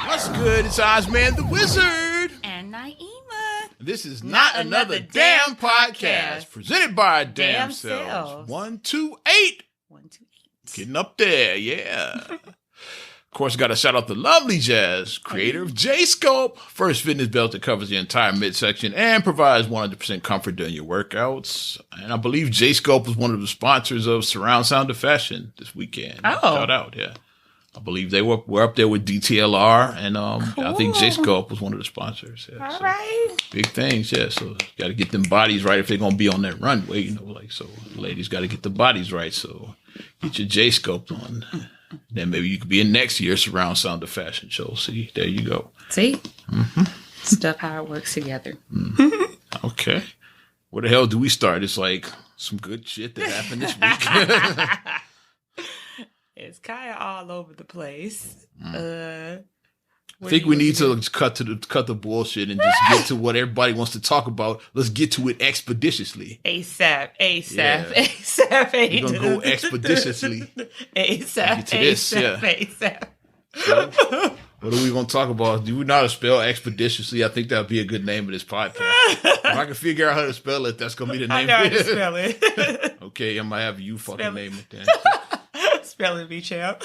What's good? It's Ozman the Wizard. And Naima. This is Not Another Damn Podcast. Presented by Damn Selves. 128. 128. Getting up there, yeah. Of course, got to shout out the lovely Jazz, creator of J-Scope, first fitness belt that covers the entire midsection and provides 100% comfort during your workouts. And I believe J-Scope was one of the sponsors of Surround Sound of Fashion this weekend. Oh. Shout out, yeah. I believe they were up there with DTLR, and cool. I think J-Scope was one of the sponsors. Yeah, All right. Big things, yeah. So you got to get them bodies right if they're going to be on that runway, you know, like, so ladies got to get the bodies right. So get your J-Scope on. Then maybe you could be in next year's Surround Sound of Fashion show. See, there you go. See? Mm-hmm. Stuff how it works together. Mm-hmm. Okay. Where the hell do we start? It's like some good shit that happened this week. It's kind of all over the place. I think we need to cut the bullshit and just get to what everybody wants to talk about. Let's get to it expeditiously. ASAP. Yeah. We're going to go expeditiously. ASAP. So, what are we going to talk about? Do we know how to spell expeditiously? I think that would be a good name of this podcast. If I can figure out how to spell it, that's going to be the name. I know how to spell it. Okay, I might have you fucking name it then. Spelling bee champ.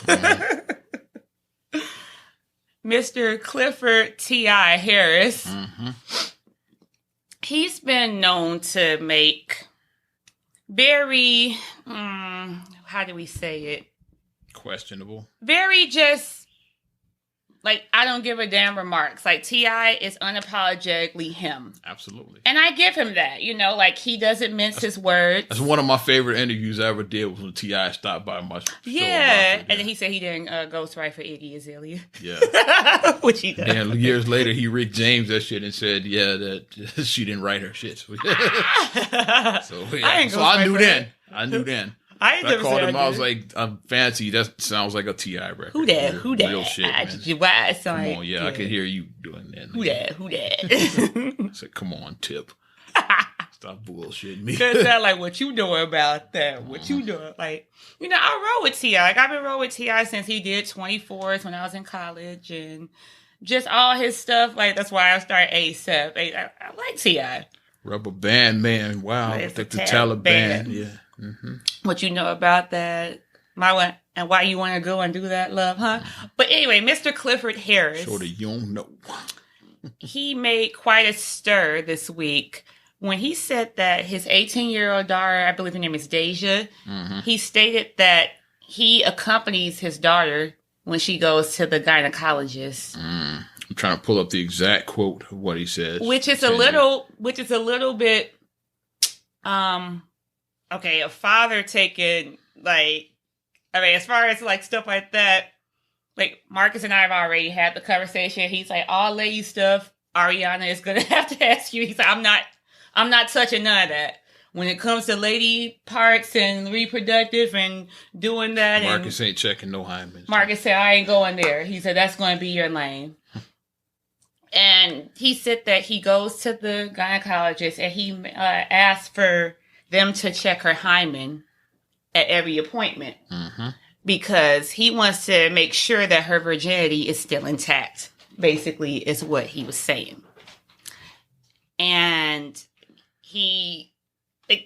Mr. Clifford T.I. Harris. Mm-hmm. He's been known to make very, how do we say it? Questionable. Very just, like, I don't give a damn remarks. Like, T.I. is unapologetically him. Absolutely. And I give him that. You know, like, he doesn't mince his words. That's one of my favorite interviews I ever did was when T.I. stopped by my show. Yeah. And then he said he didn't ghostwrite for Iggy Azalea. Yeah. Which he does. And years later, he Rick James that shit and said, yeah, that she didn't write her shit. So, yeah. So I knew then. I called him. I was like, "I'm fancy. That sounds like a T.I. record. Who that? Real shit, man. Come on, yeah, I can hear you doing that. Who that? I said, come on, Tip. Stop bullshitting me. Cause that like what you doing about that? What you doing? Like, you know, I roll with T.I. Like, I've been rolling with T.I. since he did 24s when I was in college, and just all his stuff. Like, that's why I started ASAP. I like T.I. Rubber Band Man. Wow, the Taliban. Yeah. Mm-hmm. What you know about that? And why you want to go and do that, love, huh? But anyway, Mr. Clifford Harris. Sort of, you don't know. He made quite a stir this week when he said that his 18-year-old daughter, I believe her name is Deja, he stated that he accompanies his daughter when she goes to the gynecologist. I'm trying to pull up the exact quote of what he says. Which is a little bit, okay, a father taking, like, I mean, as far as, like, stuff like that, like, Marcus and I have already had the conversation. He's like, all lady stuff, Ariana is going to have to ask you. He's like, I'm not touching none of that. When it comes to lady parts and reproductive and doing that. Marcus ain't checking no hymen. Marcus said, I ain't going there. He said, that's going to be your lane. And he said that he goes to the gynecologist and he asked for them to check her hymen at every appointment because he wants to make sure that her virginity is still intact, basically, is what he was saying. And the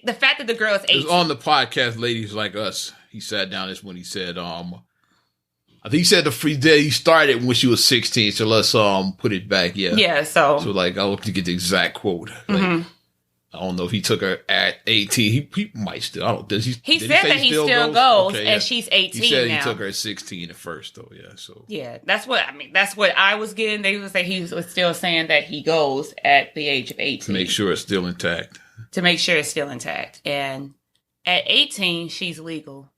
fact that the girl is 18. It was on the podcast, Ladies Like Us. He sat down, that's when he said, I think he said he started when she was 16, so let's put it back, yeah. Yeah, so like, I'll look to get the exact quote. Like, I don't know if he took her at 18. He might still. I don't. He said that he still goes, okay, and she's 18 he said now. He took her at 16 at first, though. Yeah. So yeah, that's what I was getting. They would say he was still saying that he goes at the age of 18 to make sure it's still intact. And at 18, she's legal,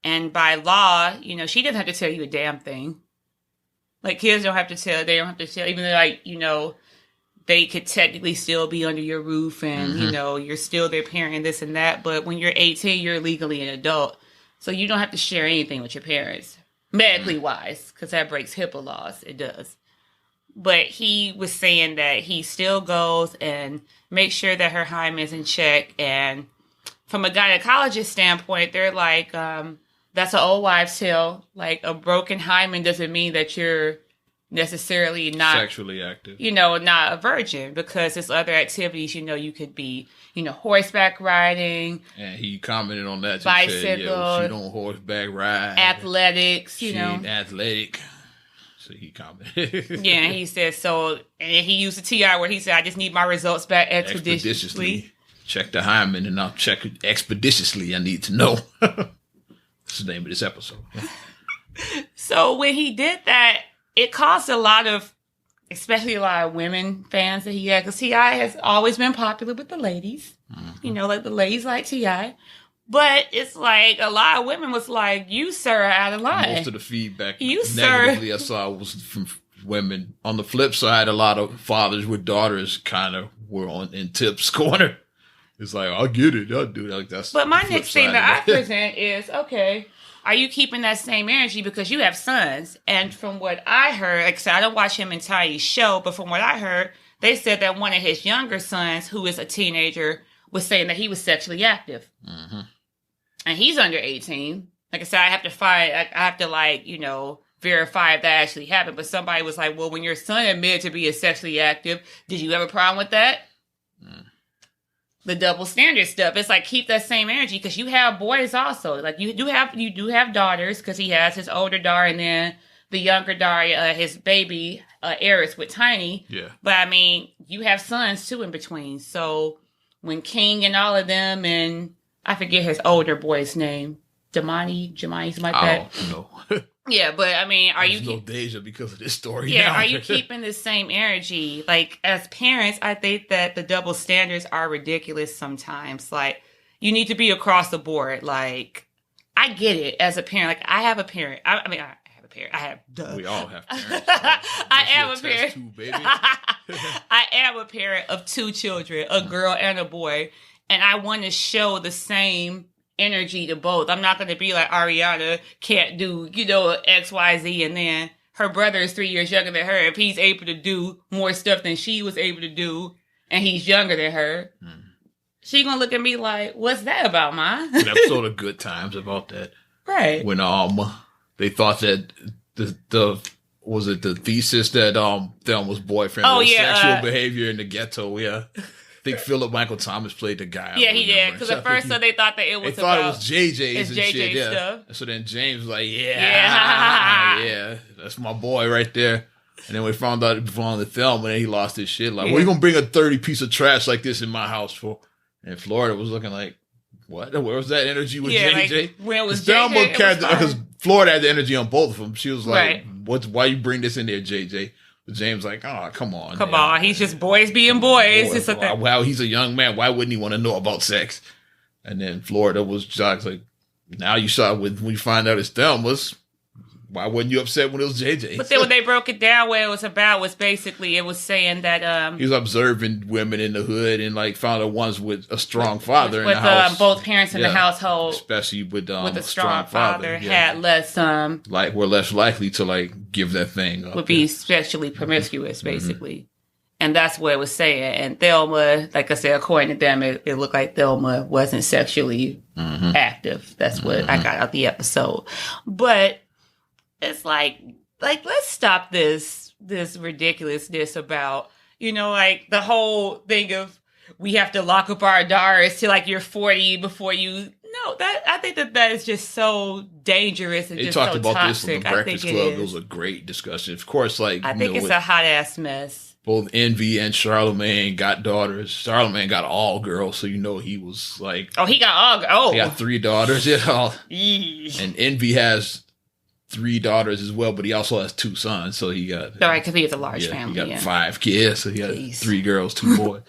and by law, you know, she doesn't have to tell you a damn thing. Like, kids don't have to tell. They don't have to tell, even though, like, you know, they could technically still be under your roof and, you know, you're still their parent and this and that. But when you're 18, you're legally an adult. So you don't have to share anything with your parents, medically wise, because that breaks HIPAA laws. It does. But he was saying that he still goes and makes sure that her hymen is in check. And from a gynecologist standpoint, they're like, that's an old wives' tale. Like, a broken hymen doesn't mean that you're necessarily not sexually active. Not a virgin, because there's other activities, you could be, horseback riding. And he commented on that. Bicycle. Said, she don't horseback ride. Athletics, she ain't athletic. So he commented. Yeah, he said so. And he used the TR where he said, I just need my results back expeditiously. Check the hymen and I'll check it expeditiously. I need to know. That's the name of this episode. So when he did that, it caused a lot of, especially a lot of women fans that he had, because T.I. has always been popular with the ladies. Mm-hmm. Like the ladies like T.I. But it's like a lot of women was like, you, sir, are out of line. Most of the feedback negatively I saw was from women. On the flip side, a lot of fathers with daughters kind of were in Tip's corner. It's like, I'll get it. I'll do it. Like that's. But my next thing that I present is, okay, are you keeping that same energy because you have sons? And from what I heard, like I said, I don't watch him entire show, but from what I heard, they said that one of his younger sons, who is a teenager, was saying that he was sexually active. Mm-hmm. And he's under 18. Like I said, I have to verify if that actually happened. But somebody was like, well, when your son admitted to being sexually active, did you have a problem with that? Mm. The double standard stuff. It's like, keep that same energy, because you have boys also. Like you do have daughters, because he has his older daughter and then the younger daughter, his baby, Eris with Tiny. Yeah. But I mean, you have sons too in between. So when King and all of them, and I forget his older boy's name, Jamani, something like that. Oh, no. Yeah, but I mean, There's no Deja because of this story. Yeah, now. are you keeping the same energy? Like, as parents, I think that the double standards are ridiculous sometimes. Like, you need to be across the board. Like, I get it as a parent. Like, I have a parent. I have a parent. We all have parents. I am a parent. Too, baby. I am a parent of 2 children, a girl and a boy. And I want to show the same energy to both. I'm not going to be like, Ariana can't do, X, Y, Z. And then her brother is 3 years younger than her. If he's able to do more stuff than she was able to do, and he's younger than her, she going to look at me like, what's that about, Ma? An episode of Good Times about that. Right. When they thought that the thesis that Thelma's boyfriend was sexual behavior in the ghetto, yeah. I think Philip Michael Thomas played the guy. Yeah, he did. Because at first they thought that it was it was JJ's and shit. Yeah. Stuff. So then James was like, yeah, that's my boy right there. And then we found out on the film, and then he lost his shit. Like, what are you going to bring a 30 piece of trash like this in my house for? And Florida was looking like, what? Where was that energy with JJ? Like, when it was JJ, because Florida had the energy on both of them. She was like, why you bring this in there, JJ? But James like, oh, come on. Come on. He's just boys being boys. Wow, he's a young man. Why wouldn't he want to know about sex? And then Florida was just like, now you saw when we find out it's Thelma's, why wasn't you upset when it was JJ? But then when they broke it down, what it was about was basically, it was saying that he was observing women in the hood and like found the ones with a strong father in the house. Both parents in the household, especially with a strong father, had less were less likely to like give that thing up. Would be sexually promiscuous, basically. Mm-hmm. And that's what it was saying. And Thelma, like I said, according to them, it looked like Thelma wasn't sexually active. That's what I got out the episode. But it's like let's stop this ridiculousness about, like the whole thing of we have to lock up our daughters till like you're 40 before you. No, I think that is just so dangerous and just so toxic. They talked about this on the Breakfast Club. It was a great discussion. Of course, like I think it's a hot ass mess. Both Envy and Charlemagne got daughters. Charlemagne got all girls, so he was like, he got all. He got 3 daughters. And Envy has 3 daughters as well, but he also has 2 sons. So he got because he has a large family. He got 5 kids, so he got 3 girls, 2 boys.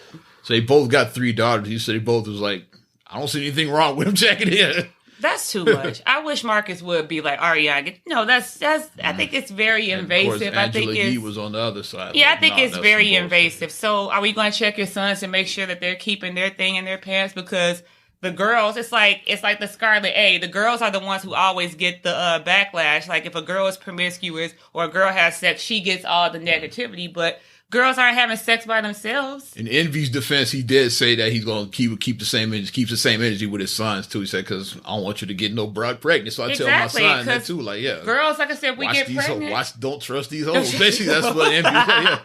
So they both got 3 daughters. He said they both was like, I don't see anything wrong with him checking in. That's too much. I wish Marcus would be like, Ariana. No, that's. I think it's very invasive. Of course, he was on the other side. Yeah, I think it's very invasive. So, are we going to check your sons and make sure that they're keeping their thing in their pants? Because the girls, it's like the Scarlet A. The girls are the ones who always get the backlash. Like if a girl is promiscuous or a girl has sex, she gets all the negativity. But girls aren't having sex by themselves. In Envy's defense, he did say that he's going to keep the same energy, keeps the same energy with his sons too. He said, because I don't want you to get no broad pregnant. So I tell my son that too. Like, yeah, girls, like I said, we get pregnant. Don't trust these hoes. Basically, that's what Envy said. Yeah.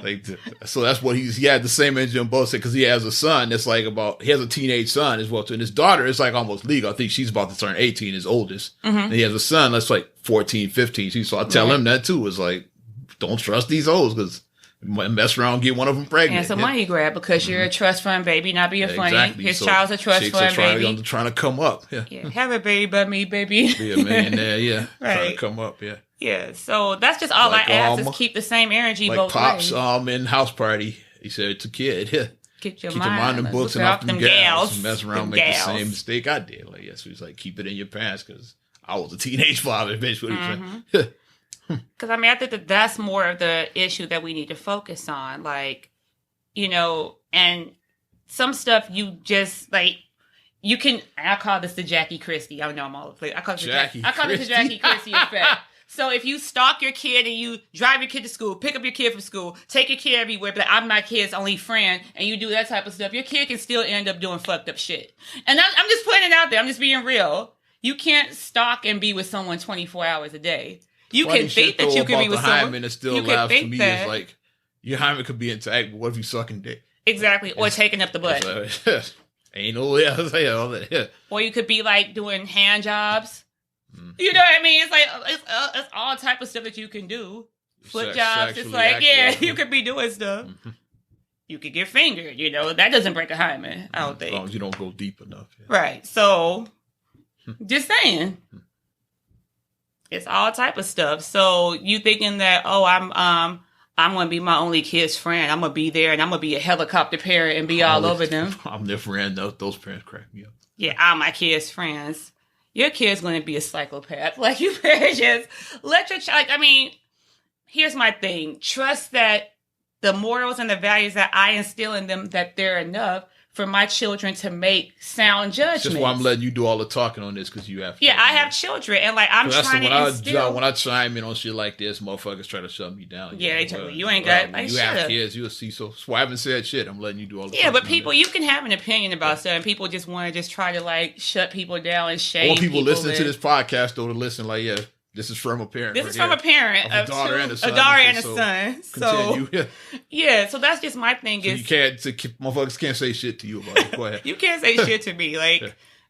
Like, so that's what he had the same energy on both sides, because he has a son that's like he has a teenage son as well too, and his daughter is like almost legal. I think she's about to turn 18, his oldest, and he has a son that's like 14, 15. So I tell him that too. It's like, don't trust these hoes, because you might mess around and get one of them pregnant. And it's a money grab, because you're a trust fund baby, not being funny. Exactly. His child's a trust fund baby. Trying to come up. Yeah, have a baby by me, baby. Be a millionaire, yeah. Right. Trying to come up, yeah. Yeah, so that's just all I ask, is keep the same energy both Pops, ways. in house party, he said it's a kid. Yeah. Keep your mind in books and off them gals. Mess around, make the same mistake I did. Like, yes, he was like, keep it in your pants, because I was a teenage father, basically. Because I think that's more of the issue that we need to focus on. Like, and some stuff you just, like, you can, I call this the Jackie Christie. I know I'm all over the place. I call it the Jackie Christie effect. So if you stalk your kid and you drive your kid to school, pick up your kid from school, take your kid everywhere, but I'm my kid's only friend, and you do that type of stuff, your kid can still end up doing fucked up shit. And I'm just putting it out there. I'm just being real. You can't stalk and be with someone 24 hours a day. You can think that you can be with someone. It still laughs to me. It's like, your hymen could be intact, but what if you sucking dick? Exactly. Or taking up the butt. Ain't no way else. Yeah. Or you could be like doing hand jobs. You know what I mean? It's like, it's all type of stuff that you can do. Foot jobs. It's like, you could be doing stuff. You could get fingered, that doesn't break a hymen, I don't think. As long as you don't go deep enough. Yeah. Right. So, just saying. It's all type of stuff. So, you thinking that, I'm going to be my only kid's friend. I'm going to be there, and I'm going to be a helicopter parent and be all over them. I'm their friend. Those parents crack me up. Yeah, I'm my kid's friends. Your kid's going to be a psychopath. Like, you better just let your child... here's my thing. Trust that the morals and the values that I instill in them, that they're enough for my children to make sound judgments. That's why I'm letting you do all the talking on this, because you have... Yeah, I have children, and I'm trying to instill... When I chime in on shit like this, motherfuckers try to shut me down. Yeah, you ain't got... You have kids, you'll see. So I haven't said shit. I'm letting you do all the talking. Yeah, but people, you can have an opinion about stuff, and people just want to just try to, shut people down and shame people. I want people listening to this podcast, though, to listen this is from a parent. This is from a parent of a daughter and a son. A daughter and a son. So, yeah. So that's just my thing. So motherfuckers can't say shit to you about it. Go ahead. You can't say shit to me.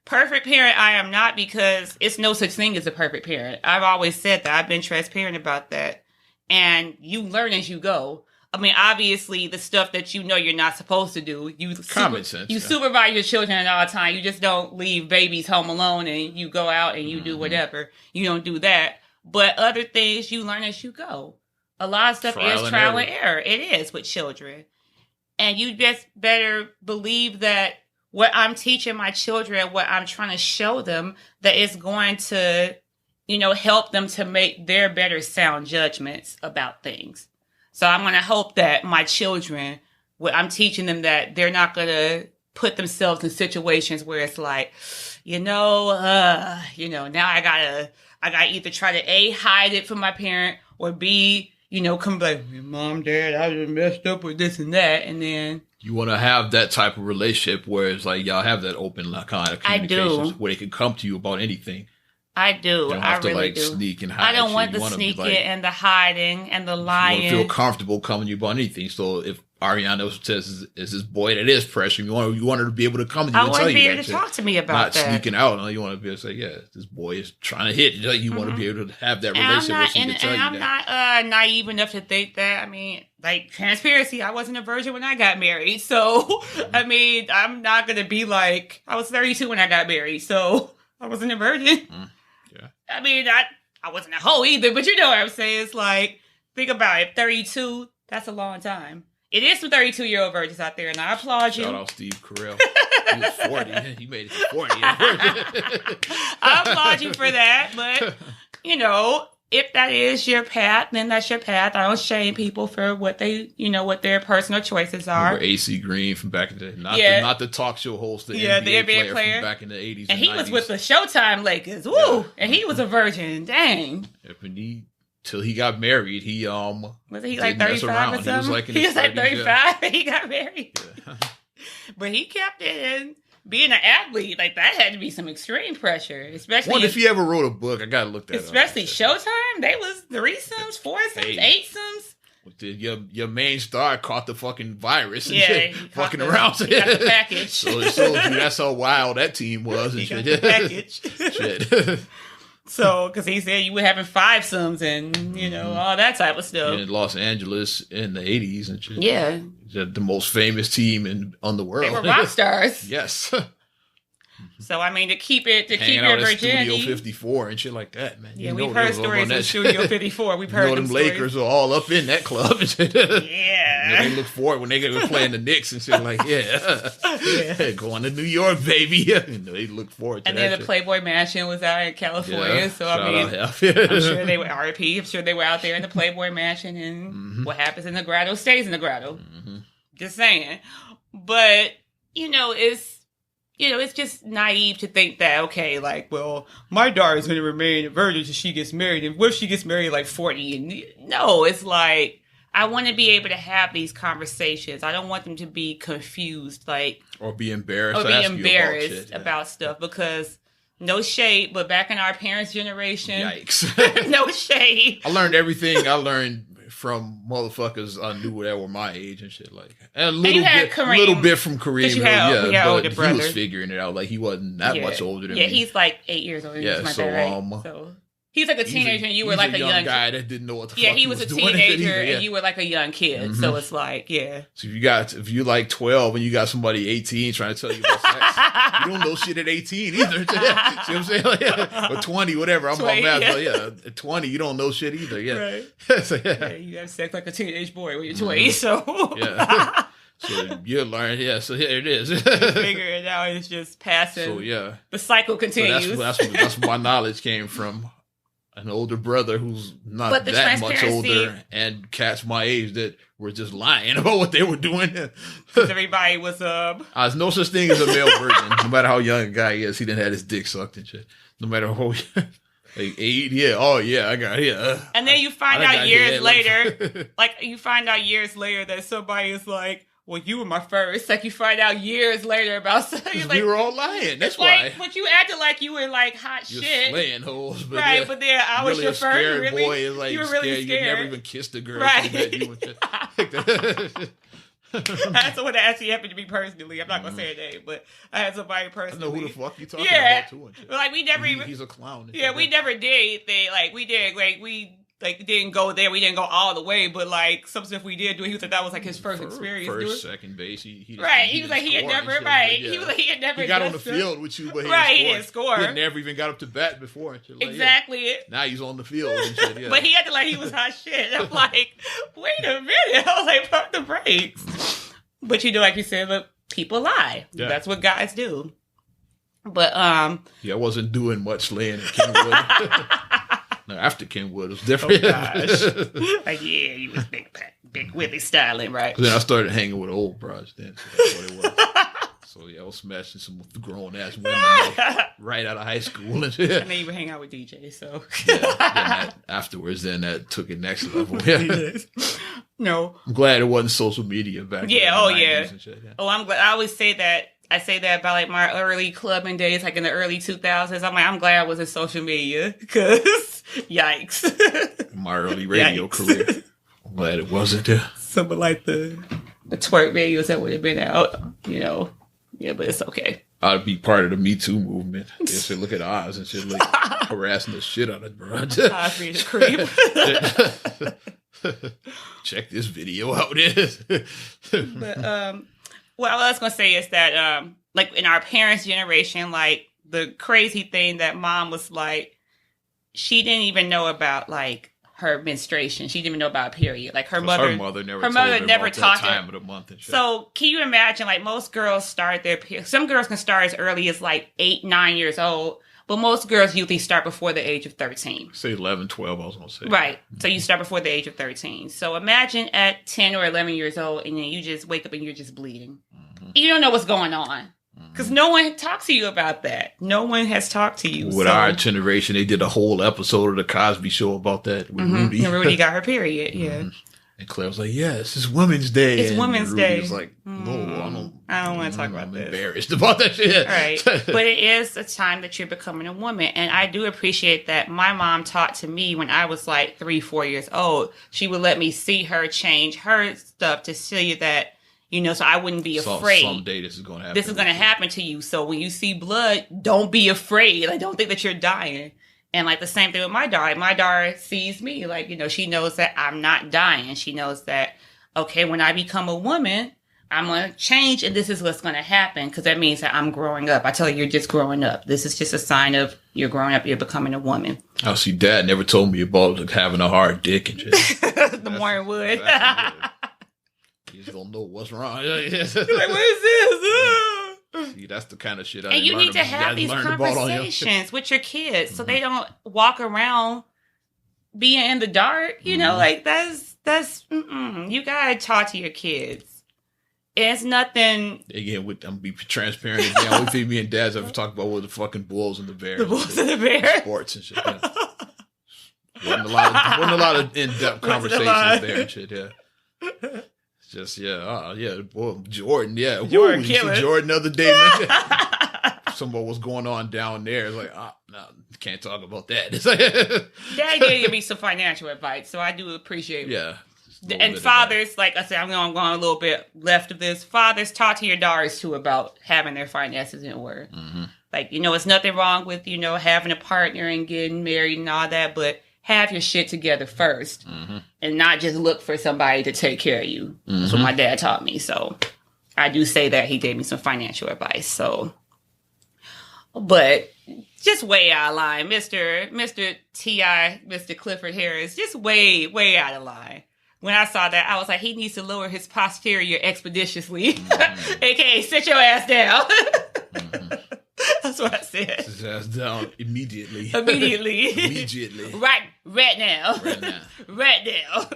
Perfect parent I am not, because it's no such thing as a perfect parent. I've always said that. I've been transparent about that. And you learn as you go. Obviously, the stuff that you're not supposed to do, common sense. You supervise your children at all time. You just don't leave babies home alone and you go out and you do whatever. You don't do that. But other things you learn as you go. A lot of stuff is trial and error. It is with children. And you just better believe that what I'm teaching my children, what I'm trying to show them, that it's going to, help them to make their better sound judgments about things. So I'm going to hope that my children, I'm teaching them that they're not going to put themselves in situations where it's like, now I gotta either try to A, hide it from my parent, or B, come back, Mom, Dad, I just messed up with this and that, and then... You want to have that type of relationship where it's like y'all have that open kind of communications where they can come to you about anything. I do. You don't have I to really do. Sneak and hide. I don't want the sneaking and the hiding and the lying. You want to feel comfortable coming to you about anything. So if Ariana says is this boy that is pressure, you want her to be able to come to you and tell you that. I want to be able to talk to me about that. Not sneaking out. You want to be able to say, yeah, this boy is trying to hit. You want to be able to have that relationship with him to tell you that. I'm not naive enough to think that. Transparency, I wasn't a virgin when I got married. So, I'm not going to be like, I was 32 when I got married. So, I wasn't a virgin. Yeah. I wasn't a hoe either, but you know what I'm saying? It's like, think about it. 32, that's a long time. It is some 32-year-old virgins out there, and I applaud you. Shout out Steve Carell. He was 40. He made it to 40. I applaud you for that, but, if that is your path, then that's your path. I don't shame people for what they, what their personal choices are. Remember AC Green from back in the day. Not the talk show host, the NBA player from back in the 80s and he 90s. Was with the Showtime Lakers. Woo! Yeah. And he was a virgin. Dang. Yep, and he till he got married. He Was he didn't like mess 35 or around. something? He was like in He his was like 30s, 35 and he got married. Yeah. But he kept it in. Being an athlete, like that had to be some extreme pressure. Especially Wonder if he ever wrote a book. I gotta look that up. Especially Showtime. They was threesomes, foursomes, eightsomes. Your main star caught the fucking virus and Yeah, shit, he fucking got around. He got the package. So it shows you that's how wild that team was and He got shit. the package. Shit. So, because he said you were having fivesomes and, you know, all that type of stuff. In Los Angeles in the 80s and shit. Yeah. The most famous team on the world. They were rock stars. Yes. So, I mean, to keep your Hanging virginity. out at Studio 54 and shit like that, man. Yeah, we've heard stories of Studio 54. We've heard them Lakers are all up in that club and shit. Yeah. They look forward when they go playing the Knicks and shit like, yeah. Going to New York, baby. And they look forward to and that. And then the shit. Playboy Mansion was out in California. Yeah, so, I mean, I'm sure they were RP. I'm sure they were out there in the Playboy Mansion. And what happens in the grotto stays in the grotto. Mm-hmm. Just saying. But, it's just naive to think that, okay, like, well, my daughter's going to remain a virgin until she gets married. And what if she gets married like 40? And no, it's like, I want to be able to have these conversations. I don't want them to be confused, like, or be embarrassed, about stuff because no shade, but back in our parents' generation, yikes, no shade. I learned everything I learned from motherfuckers I knew that were my age and shit like that. And a little bit from Kareem. But he was figuring it out. Like he wasn't that much older than me. Yeah, he's like 8 years older than me. So he's like a teenager and you were like a young guy that didn't know what the fuck he was a teenager and you were like a young kid. Mm-hmm. So it's like, So if you're like 12 and you got somebody 18 trying to tell you about sex, you don't know shit at 18 either. See what I'm saying? Like, or 20, whatever. I'm about math. At 20, you don't know shit either. Yeah. Right. So, you have sex like a teenage boy when you're 20. So So you learn, so here it is. Figure it out. It's just passing. So the cycle continues. So that's where my knowledge came from. An older brother who's not that much older, and cats my age that were just lying about what they were doing. Because everybody was there's no such thing as a male virgin. No matter how young a guy is, he didn't have his dick sucked and shit. No matter how like 8, I got And then you find out years later, that somebody is like, well, you were my first. Like, you find out years later about something. We were all lying. That's why. But you acted like you were, like, hot You're shit. slaying hoes. But right, but then I was really your first. Really, boy is like, you were really scared. scared. You never even kissed a girl. Right. I had someone that actually happened to me personally. I'm not going to say a name, but I had somebody personally. I know who the fuck you talking about, too. Like, we never even... He's a clown. Yeah, we never did anything. Like, we did, we didn't go there. We didn't go all the way, but like some stuff we did do. He was like that was like his first experience. Second base. He was like he had never. Right. Yeah. He was like he had never. He got on the field with you, but he didn't score. He never even got up to bat before. Like, exactly. Now he's on the field and shit. Yeah. But he had to like he was hot shit. I'm like, wait a minute. I was like, pump the brakes. But like you said, look, people lie. Yeah. That's what guys do. But I wasn't doing much laying at Kenwood. No, after Kenwood, it was different. Oh, gosh. Like, you was big Willie styling, right? Then I started hanging with old bros then. So that's what it was. So, I was smashing some grown-ass women right out of high school. And then you would hang out with DJ, so. Afterwards, that took it next level. Yeah. No. I'm glad it wasn't social media back then. Yeah. Oh, I'm glad. I always say that. I say that about like my early clubbing days, like in the early 2000s. I'm glad I wasn't social media because yikes. My early radio career. I'm glad it wasn't. Some of like the twerk videos that would have been out, Yeah, but it's okay. I'd be part of the Me Too movement. They said, look at Oz and shit, like harassing the shit out of bro. Oz being a creep. Check this video out. But what I was going to say is that, like, in our parents' generation, like, the crazy thing that mom was like, she didn't even know about, like, her menstruation. She didn't even know about a period. Like, her mother never taught her. Time of the month and shit. So, can you imagine, like, most girls start their period. Some girls can start as early as, like, 8, 9 years old. But most girls usually start before the age of 13. Say 11, 12, I was going to say. Right. So you start before the age of 13. So imagine at 10 or 11 years old and then you just wake up and you're just bleeding. Mm-hmm. You don't know what's going on. Because no one talks to you about that. No one has talked to you. With our generation, they did a whole episode of the Cosby Show about that with Rudy. And Rudy got her period, yeah. And Claire was like, "Yes, it's Women's Day." It's Women's Day. Rudy was like, "No, I don't want to talk about I'm this. embarrassed about that shit." Right. But it is a time that you're becoming a woman. And I do appreciate that my mom taught to me when I was like 3-4 years old. She would let me see her change her stuff to see that, so I wouldn't be afraid. Someday this is going to happen. This is going to happen to you. So when you see blood, don't be afraid. Like, don't think that you're dying. And like the same thing with my daughter. My daughter sees me. Like, she knows that I'm not dying. She knows that, okay, when I become a woman, I'm going to change and this is what's going to happen. Because that means that I'm growing up. I tell you, you're just growing up. This is just a sign of you're growing up. You're becoming a woman. Oh, see, Dad never told me about like, having a hard dick and shit. The more it would. You just don't know what's wrong. You're like, what is this? See, that's the kind of shit and you need to have these conversations with your kids so they don't walk around being in the dark. Like that's you gotta talk to your kids. It's nothing. Again, I'm gonna be transparent again. We think me and Dad's ever talked about what the fucking Bulls and the Bears. The Bulls and the Bears. Sports and shit. Yeah. Wasn't a lot of in-depth conversations there and shit, yeah. Just boy, Jordan, yeah. Jordan, you see Jordan the other day, man. Something was going on down there. It's like, no, can't talk about that. It's like, Dad gave me some financial advice, so I do appreciate it. Yeah. And fathers, like I said, I'm going a little bit left of this. Fathers, talk to your daughters too about having their finances in order. Mm-hmm. Like, it's nothing wrong with, having a partner and getting married and all that, but have your shit together first and not just look for somebody to take care of you. That's what my dad taught me. So I do say that he gave me some financial advice. So, but just way out of line, Mr. T.I., Mr. Clifford Harris, just way, way out of line. When I saw that, I was like, he needs to lower his posterior expeditiously, aka sit your ass down. That's what I said. Sit his ass down immediately. Immediately. Right now. Right now.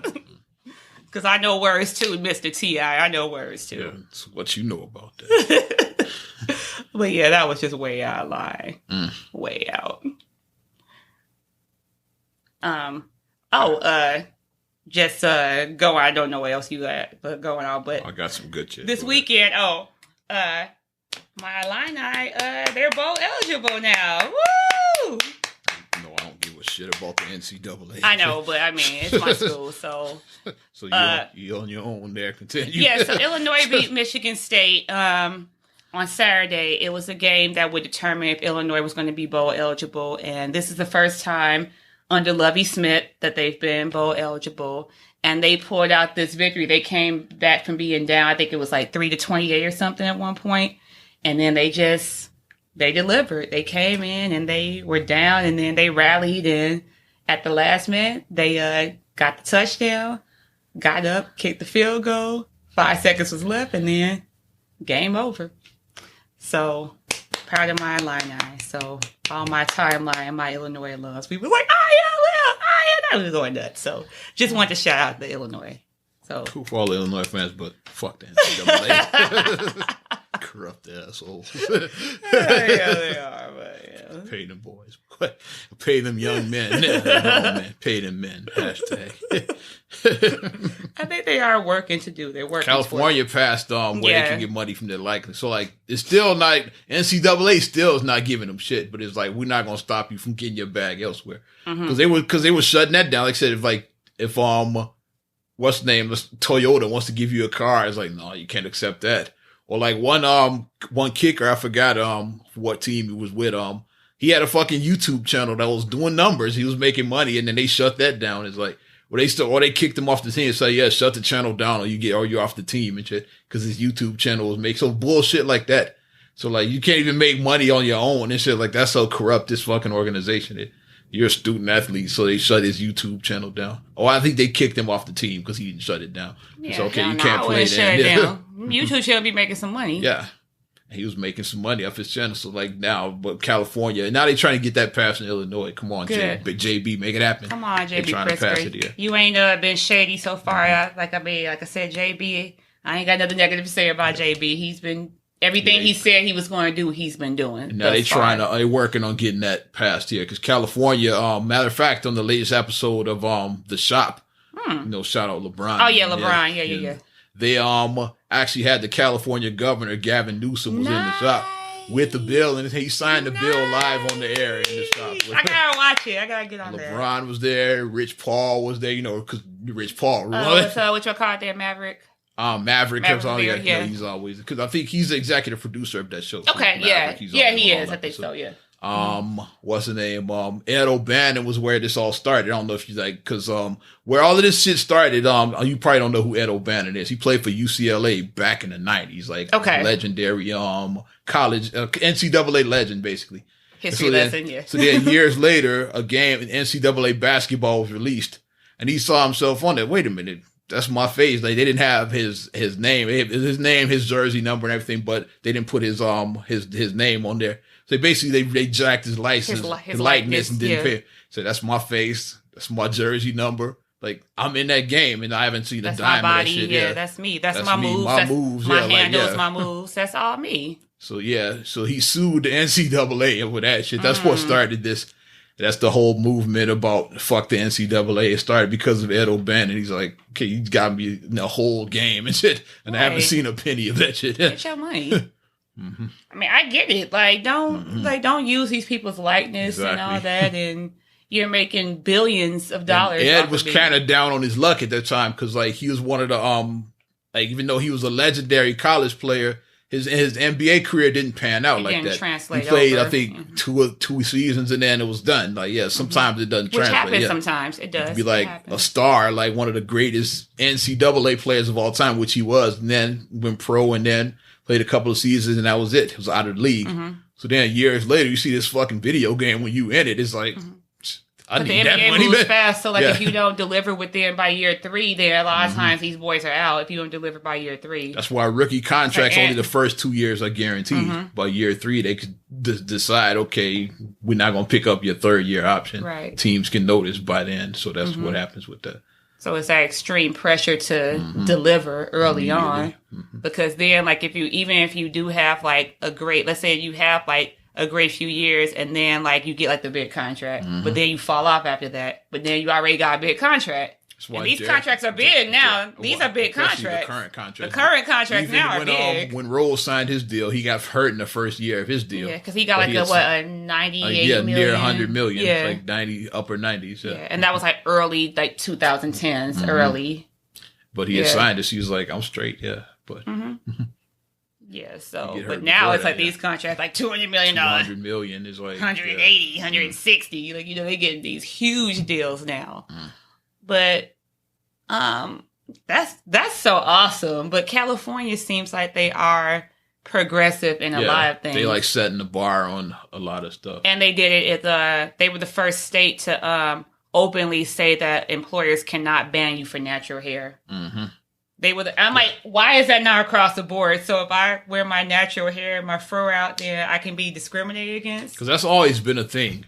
Because I know words too, Mr. T.I. I know words too. Yeah, it's what you know about that. But yeah, that was just way out of line. Way out. Just go on. I don't know what else you got, but going on. But I got some good shit. This weekend, my Illini, they're bowl eligible now. Woo! No, I don't give a shit about the NCAA. I know, but I mean, it's my school, so. So you're on your own there. Continue. Yeah, so Illinois beat Michigan State on Saturday. It was a game that would determine if Illinois was going to be bowl eligible, and this is the first time under Lovie Smith that they've been bowl eligible, and they pulled out this victory. They came back from being down. I think it was like 3-28 or something at one point. And then they delivered. They came in and they were down and then they rallied and at the last minute, they got the touchdown, got up, kicked the field goal. 5 seconds was left and then game over. So proud of my Illini. So all my timeline, my Illinois loves. We were like, I was going nuts. So just wanted to shout out the Illinois. So cool for all the Illinois fans, but fuck the NCAA. Corrupt assholes. Yeah, they are. But yeah. Pay them boys. Pay them young men. No, man. Pay them men. Hashtag. I think they are working to do. They're working. California passed where they can get money from their likeness. So like, it's still not NCAA. Still is not giving them shit. But it's like we're not gonna stop you from getting your bag elsewhere because they were shutting that down. Like I said, if what's the name? Toyota wants to give you a car, it's like no, you can't accept that. Or like one kicker, I forgot what team he was with. He had a fucking YouTube channel that was doing numbers. He was making money, and then they shut that down. It's like, they kicked him off the team and say, yeah, shut the channel down, or you're off the team and shit, because his YouTube channel was making so bullshit like that. So like, you can't even make money on your own and shit. Like that's how corrupt this fucking organization is. You're a student athlete, so they shut his YouTube channel down. Oh, I think they kicked him off the team because he didn't shut it down. Yeah, so okay, you can't play that. YouTube should be making some money. Yeah. He was making some money off his channel. So like now, but California, now they're trying to get that passed in Illinois. Come on, JB, make it happen. Come on, JB. They're trying to pass it here. You ain't been shady so far. Like I said, JB, I ain't got nothing negative to say about JB. everything he said he was going to do, he's been doing. And now they working on getting that passed here because California. Matter of fact, on the latest episode of The Shop, shout out LeBron. Oh yeah, LeBron. Yeah. They actually had the California governor Gavin Newsom was in the shop with the bill, and he signed the bill live on the air in the shop. I gotta watch it. I gotta get on there. LeBron was there. Rich Paul was there. Because Rich Paul. What you call it there, Maverick? Maverick comes on. Yeah, he's always because I think he's the executive producer of that show. Okay, Maverick, he is. I think so. Yeah. What's the name? Ed O'Bannon was where this all started. I don't know if you because where all of this shit started. You probably don't know who Ed O'Bannon is. He played for UCLA back in the 90s, legendary college NCAA legend, basically. History lesson, yeah. So then years later, a game in NCAA basketball was released, and he saw himself on it. Wait a minute. That's my face. Like they didn't have his name, his jersey number and everything, but they didn't put his name on there. So basically they jacked his license, his likeness, and didn't pay. So that's my face. That's my jersey number. Like I'm in that game, and I haven't seen a dime of that shit. Yeah, that's me. That's my moves. My moves. My handles. My moves. That's all me. So so he sued the NCAA over that shit. That's what started this. That's the whole movement about fuck the NCAA. It started because of Ed O'Bannon. He's like, okay, you got me in the whole game and shit, and I haven't seen a penny of that shit. Get your money. I mean, I get it. Like, don't use these people's likeness and all that, and you're making billions of dollars. And Ed was kind of down on his luck at that time because, like, he was one of the even though he was a legendary college player. His NBA career didn't pan out like that. Translate he played, over. I think, two seasons and then it was done. Like, sometimes it doesn't translate. Which happens sometimes. It does. Be like a star, like one of the greatest NCAA players of all time, which he was, and then went pro and then played a couple of seasons and that was it. He was out of the league. So then years later, you see this fucking video game when you in it. It's like, but the NBA moves fast, so if you don't deliver within by year 3, then a lot of times these boys are out if you don't deliver by year 3. That's why rookie contracts only the first 2 years are guaranteed. By year 3, they could decide, okay, we're not going to pick up your 3rd year option. Right. Teams can notice by then, so that's what happens with that. So it's that extreme pressure to deliver early on, because then, like, if you do have like a great, let's say you have like a great few years and then like you get like the big contract, but then you fall off after that, but then you already got a big contract. And these contracts are big now. These are big contracts. The current contracts now are big. When Rose signed his deal, he got hurt in the first year of his deal. Yeah, because he got a 98 million. Near 100 million. Like 90, upper 90s. Yeah. And that was like early, like 2010s, early. But he had signed this. He was like, I'm straight, But yeah, so, but now it's like these contracts, like $200 million. $200 million is like 180, 160. Like, they're getting these huge deals now. But that's so awesome. But California seems like they are progressive in a lot of things. They like setting the bar on a lot of stuff. And they did it they were the first state to openly say that employers cannot ban you for natural hair. I'm like, why is that not across the board? So if I wear my natural hair, my fur out, then I can be discriminated against? Because that's always been a thing.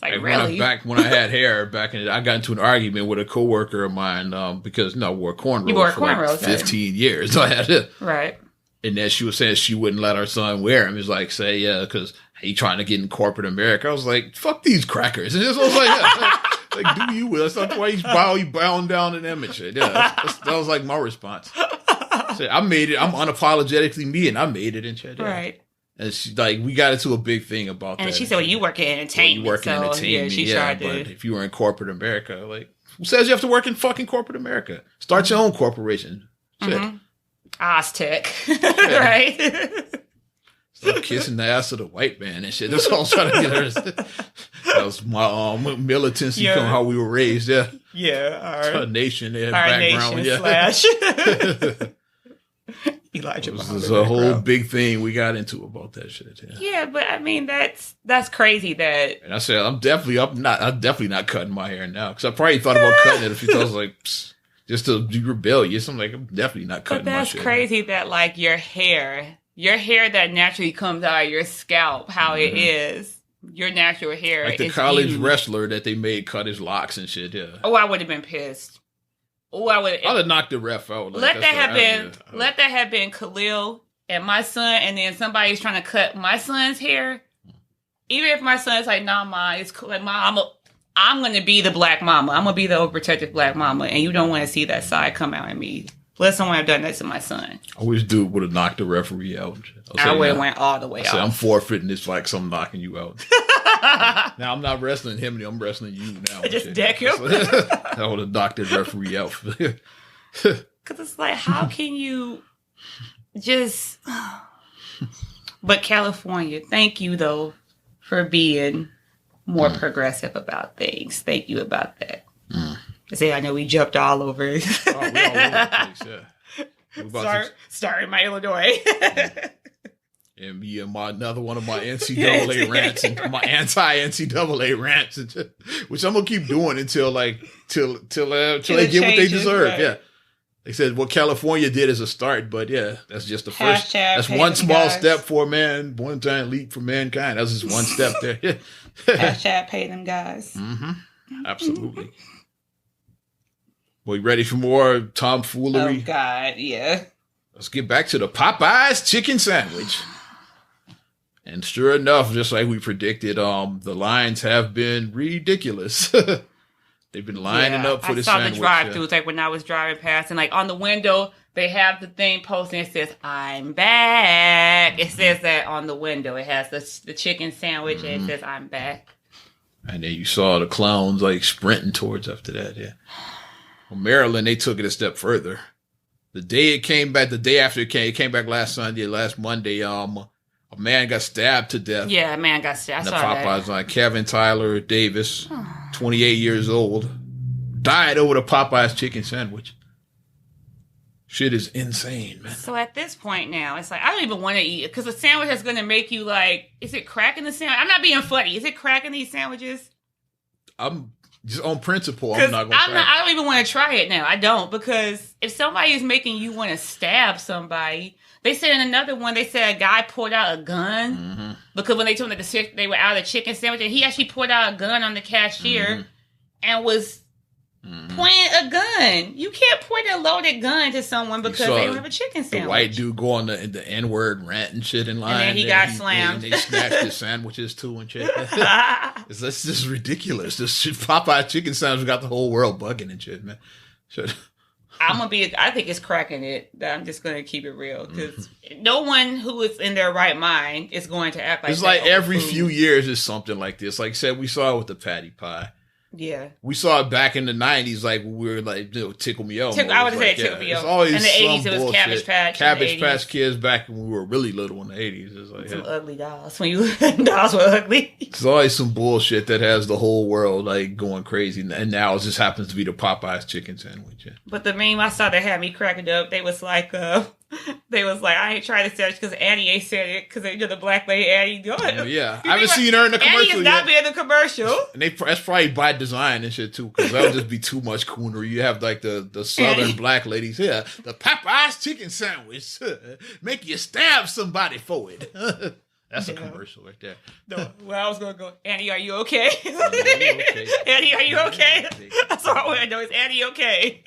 Like really? When I had hair I got into an argument with a coworker of mine because I wore cornrows for 15 years. So I had it. Right. And then she was saying she wouldn't let our son wear him. It's like, because he trying to get in corporate America. I was like, fuck these crackers. And I was like, like, do you will. That's not why he's bowing down an image. Yeah, that was like my response. So I made it. I'm unapologetically me, and I made it and shit. Yeah. Right. And she we got into a big thing about that. And she said, well, you work in entertainment. You work in entertainment. Yeah, she tried to. But if you were in corporate America, like, who says you have to work in fucking corporate America? Start your own corporation. Shit. Oztech. Right? Start kissing the ass of the white man and shit. That's all I was trying to get her. That was my militancy from how we were raised. Yeah. Yeah. Our nation background. Nation / Elijah. This is a whole big thing we got into about that shit. Yeah, but I mean that's crazy that. And I said I'm definitely not cutting my hair now because I probably thought about cutting it a few times. I was like, just to be rebellious. I'm like, I'm definitely not cutting my shit. But that's crazy that like your hair that naturally comes out of your scalp, how it is. Your natural hair, like the college wrestler that they made cut his locks and shit. Yeah. Oh, I would have been pissed. Oh, I'd have knocked the ref out. Like, let that have been Khalil and my son, and then somebody's trying to cut my son's hair, even if my son's like, nah, ma, it's cool. Like, ma, I'm going to be the black mama. I'm going to be the overprotective black mama, and you don't want to see that side come out in me. Plus, someone have done that to my son. I wish dude would have knocked the referee out. I would have went all the way out. I'm forfeiting this fight because I'm knocking you out. Now, I'm not wrestling him, I'm wrestling you now. Just deck him. I would have knocked the referee out. Because it's like, how can you just... But California, thank you, though, for being more progressive about things. Thank you about that. I say, I know we jumped all over. We all over the place, yeah. Sorry, my Illinois. And me and another one of my NCAA rants and my anti-NCAA rants, which I'm gonna keep doing until they get what they deserve. Right. Yeah, they said what California did is a start, but yeah, that's just the first. That's one small step for man, one giant leap for mankind. That's just one step there. Hashtag pay them guys. Absolutely. We ready for more tomfoolery? Oh God, yeah. Let's get back to the Popeyes chicken sandwich. And sure enough, just like we predicted, the lines have been ridiculous. They've been lining up for the sandwich. I saw the drive-throughs, like when I was driving past, and like on the window, they have the thing posted and it says, "I'm back." It says that on the window. It has the chicken sandwich and it says, "I'm back." And then you saw the clowns like sprinting towards after that, yeah. Well, Maryland, they took it a step further. The day after it came back last Monday, a man got stabbed to death. Yeah, a man got stabbed. I saw that. Popeyes line. Kevin Tyler Davis, 28 years old, died over the Popeyes chicken sandwich. Shit is insane, man. So at this point now, it's like, I don't even want to eat it because the sandwich is going to make you like, is it cracking the sandwich? I'm not being funny. Is it cracking these sandwiches? I'm just on principle. I'm not going to try it. I don't even want to try it now. I don't, because if somebody is making you want to stab somebody... They said in another one, they said a guy pulled out a gun because when they told them that they were out of the chicken sandwich, and he actually pulled out a gun on the cashier and was pointing a gun. You can't point a loaded gun to someone because they don't have a chicken sandwich. The white dude go on the N-word rant and shit in line. And then he got slammed. And they snatched his sandwiches too and shit. It's just ridiculous. This shit, Popeye chicken sandwich got the whole world bugging and shit, man. I think it's cracking it. I'm just going to keep it real because no one who is in their right mind is going to act like it's like every few years is something like this. Like I said, we saw it with the patty pie. Yeah. We saw it back in the 90s, like we were like, Tickle Me Elmo. I would say Tickle Me Elmo. It's always in the 80s, it was Cabbage Patch. Cabbage Patch Kids back when we were really little in the 80s. It's like, some ugly dolls. When dolls were ugly. It's always some bullshit that has the whole world like going crazy. And now it just happens to be the Popeyes chicken sandwich. Yeah. But the meme I saw that had me cracking up, they was like, I ain't trying to say it because Annie ain't said it because they did the black lady Annie doing it. Yeah. I haven't seen her in the commercial Annie is not being in the commercial. And that's probably by design and shit too, because that would just be too much coonery. You have like the southern black ladies here. The Popeyes chicken sandwich. Make you stab somebody for it. That's a commercial right there. No, well, I was going to go, Annie, are you okay? Annie, are you okay? That's all I want to know is, Annie, okay?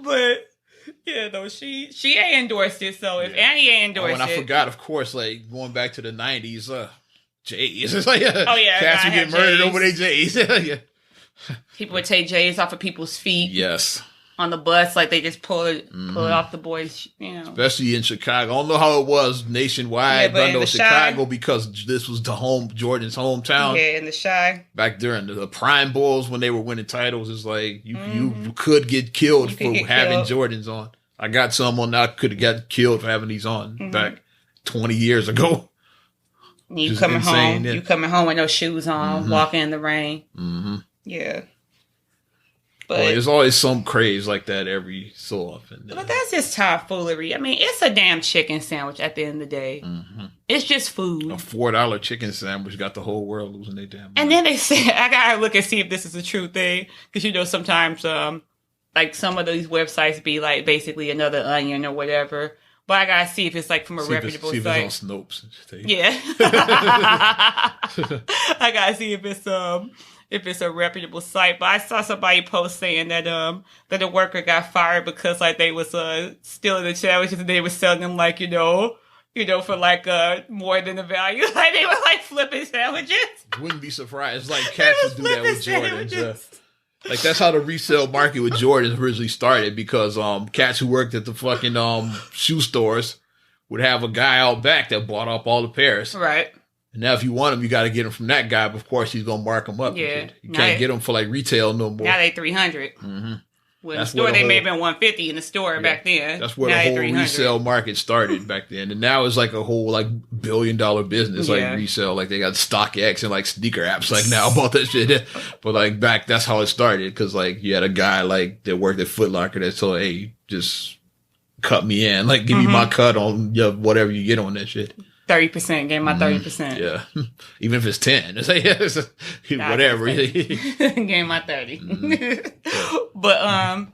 But... yeah, no, she ain't endorsed it, so if Annie ain't endorsed it... I forgot, of course, like, going back to the 90s, J's. It's like, oh, yeah. Cats would get murdered over their J's. Yeah. People would take J's off of people's feet. Yes. On the bus, like, they just pull it off the boys, Especially in Chicago. I don't know how it was nationwide, but I know Chicago, because this was Jordan's hometown. Yeah, in the Chi. Back during the Prime Bulls, when they were winning titles, it's like, you could get killed for having Jordans on. I got some on now, could have got killed for having these on back 20 years ago. You coming home with no shoes on, walking in the rain. Yeah. But there's always some craze like that every so often. But that's just tomfoolery. I mean, it's a damn chicken sandwich at the end of the day. It's just food. A $4 chicken sandwich got the whole world losing their damn mind. And then they said, I gotta look and see if this is a true thing. Because, sometimes, like some of these websites be like basically another Onion or whatever. But I gotta see if it's like from a reputable site. See if it's on Snopes. Yeah. I gotta see if it's if it's a reputable site. But I saw somebody post saying that that a worker got fired because like they was stealing the sandwiches and they were selling them like for like more than the value. Like they were like flipping sandwiches. Wouldn't be surprised. Like cats would do that with Jordans. Like that's how the resale market with Jordans originally started, because cats who worked at the fucking shoe stores would have a guy out back that bought up all the pairs. Right. And now if you want them, you got to get them from that guy. But of course, he's gonna mark them up. Yeah. You can't get them for like retail no more. Now they 300. Mm-hmm. Well, in the store, they may have been 150 in the store back then. That's where the whole resale market started back then. And now it's like a whole like $1 billion business, like resale. Like they got StockX and like sneaker apps like now about that shit. But like back, that's how it started. Cause like you had a guy like that worked at Foot Locker that told, hey, just cut me in. Like give me my cut on whatever you get on that shit. 30%, gave my 30%. Yeah. Even if it's 10. It's like, whatever. Gave my 30. But,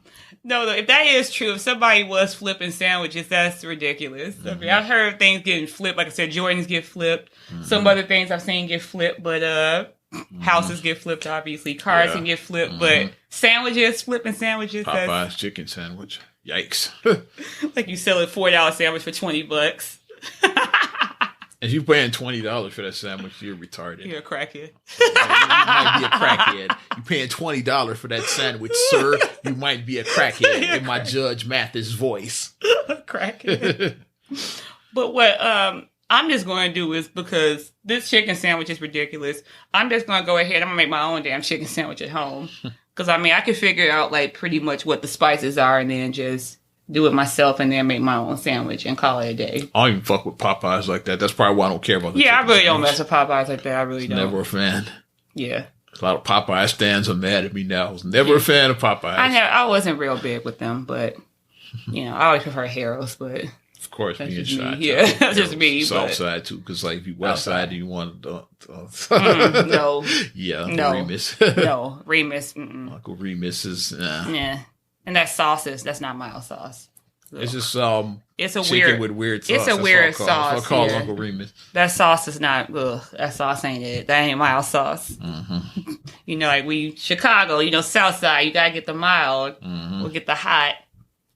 no, if that is true, if somebody was flipping sandwiches, that's ridiculous. I mean, I've heard things getting flipped. Like I said, Jordans get flipped. Some other things I've seen get flipped, but houses get flipped, obviously. Cars can get flipped, but sandwiches, flipping sandwiches. Popeye's chicken sandwich. Yikes. Like you sell a $4 sandwich for $20. If you're paying $20 for that sandwich, you're retarded. You're a crackhead. You might be a crackhead. You're paying $20 for that sandwich, sir. You might be a crackhead in my Judge Mathis voice. Crackhead. But what I'm just going to do is, because this chicken sandwich is ridiculous, I'm just going to go ahead. I'm going to make my own damn chicken sandwich at home. Because, I mean, I can figure out, like, pretty much what the spices are and then just do it myself and then make my own sandwich and call it a day. I don't even fuck with Popeyes like that. That's probably why I don't care about the I really sandwich. don't mess with Popeyes like that. I really don't. Never a fan. Yeah. A lot of Popeye stands are mad at me now. I was never a fan of Popeyes. I wasn't real big with them, but, I always prefer Harold's, but... Of course, that's being shy. Yeah, that's just me. South side, too, because, like, if you west side, you want to... no. Yeah, no. Remus. No, Remus. Uncle Remus is... Yeah. And that sauce that's not mild sauce. So. It's just it's a chicken with weird sauce. It's a weird sauce. I call Uncle Remus. That sauce is not. That sauce ain't it. That ain't mild sauce. Mm-hmm. Like Chicago. South side. You gotta get the mild. Mm-hmm. We'll get the hot.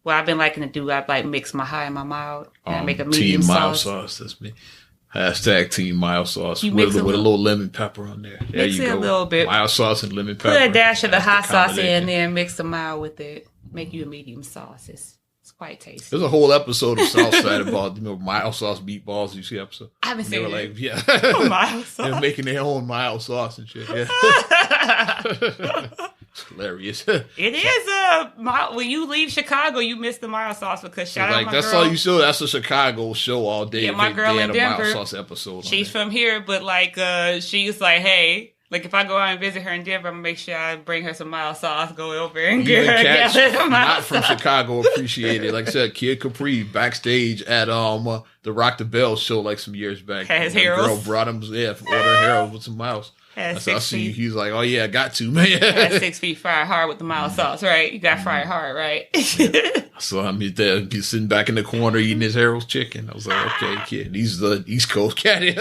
What I've been liking to do, I like mix my high and my mild. And I make a medium Team sauce. mild sauce. That's me. Hashtag Team mild sauce with a little lemon pepper on there. There mix you it go. A little bit. Mild sauce and lemon pepper. Put a dash of the hot sauce in there and mix the mild with it. Make you a medium sauce. It's quite tasty. There's a whole episode of Southside about mild sauce meatballs. You see the episode? I haven't seen it. Like, yeah, mild sauce. They're making their own mild sauce and shit. Yeah. It's hilarious. It is when you leave Chicago, you miss the mild sauce because shout out my that's girl. all you show. That's a Chicago show all day. Yeah, my girl in Denver. A mild sauce episode. She's from here, but like she's like, hey. Like, if I go out and visit her in Denver, I'm going to make sure I bring her some mild sauce, go over and get her a not from Chicago appreciate it. Like I said, Kid Capri backstage at the Rock the Bell show like some years back. Has Harold's. Girl brought him, ordered Harold with some miles. That's I see. He's like, oh yeah, I got to, man. Has 6 feet fried hard with the mild sauce, right? You got fried hard, right? So I'm there, he's sitting back in the corner eating his Harold's chicken. I was like, okay, kid, he's the East Coast cat. He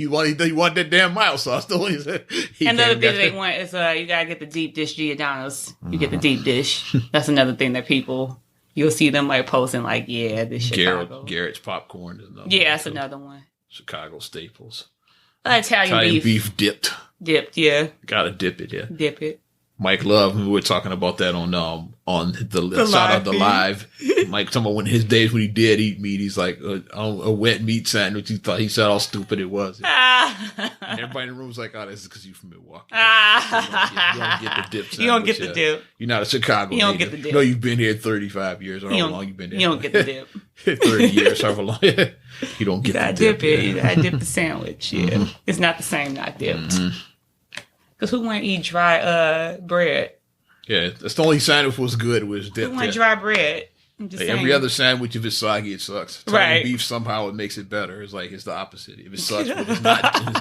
wanted that damn mild sauce. Though. Another thing they want is you gotta get the deep dish Giordano's. You get the deep dish. That's another thing that you'll see them like posting like, yeah, this Chicago. Garrett's popcorn is another. Yeah, that's another one. Chicago staples. Italian beef dipped. Dipped, yeah. Gotta dip it, yeah. Dip it. Mike Love, we were talking about that on the shout out the live. Mike talking about when his days when he did eat meat, he's like a wet meat sandwich. He said how stupid it was. And everybody in the room was like, "Oh, this is because you're from Milwaukee. You don't get the dip sandwich. You don't get the dip. You're not a Chicago. You don't get the dip. No, you've been here 35 years or how long you've been there. You don't get the dip. 30 years, however long. You don't get the dip. You gotta dip the sandwich. Yeah, mm-hmm. It's not the same. Not dipped. Mm-hmm. Because who want to eat dry bread? Yeah, that's the only sandwich was good was dipped. Who want dry bread? Every other sandwich, if it's soggy, it sucks. Right. Beef somehow it makes it better. It's like it's the opposite. If it sucks, but it's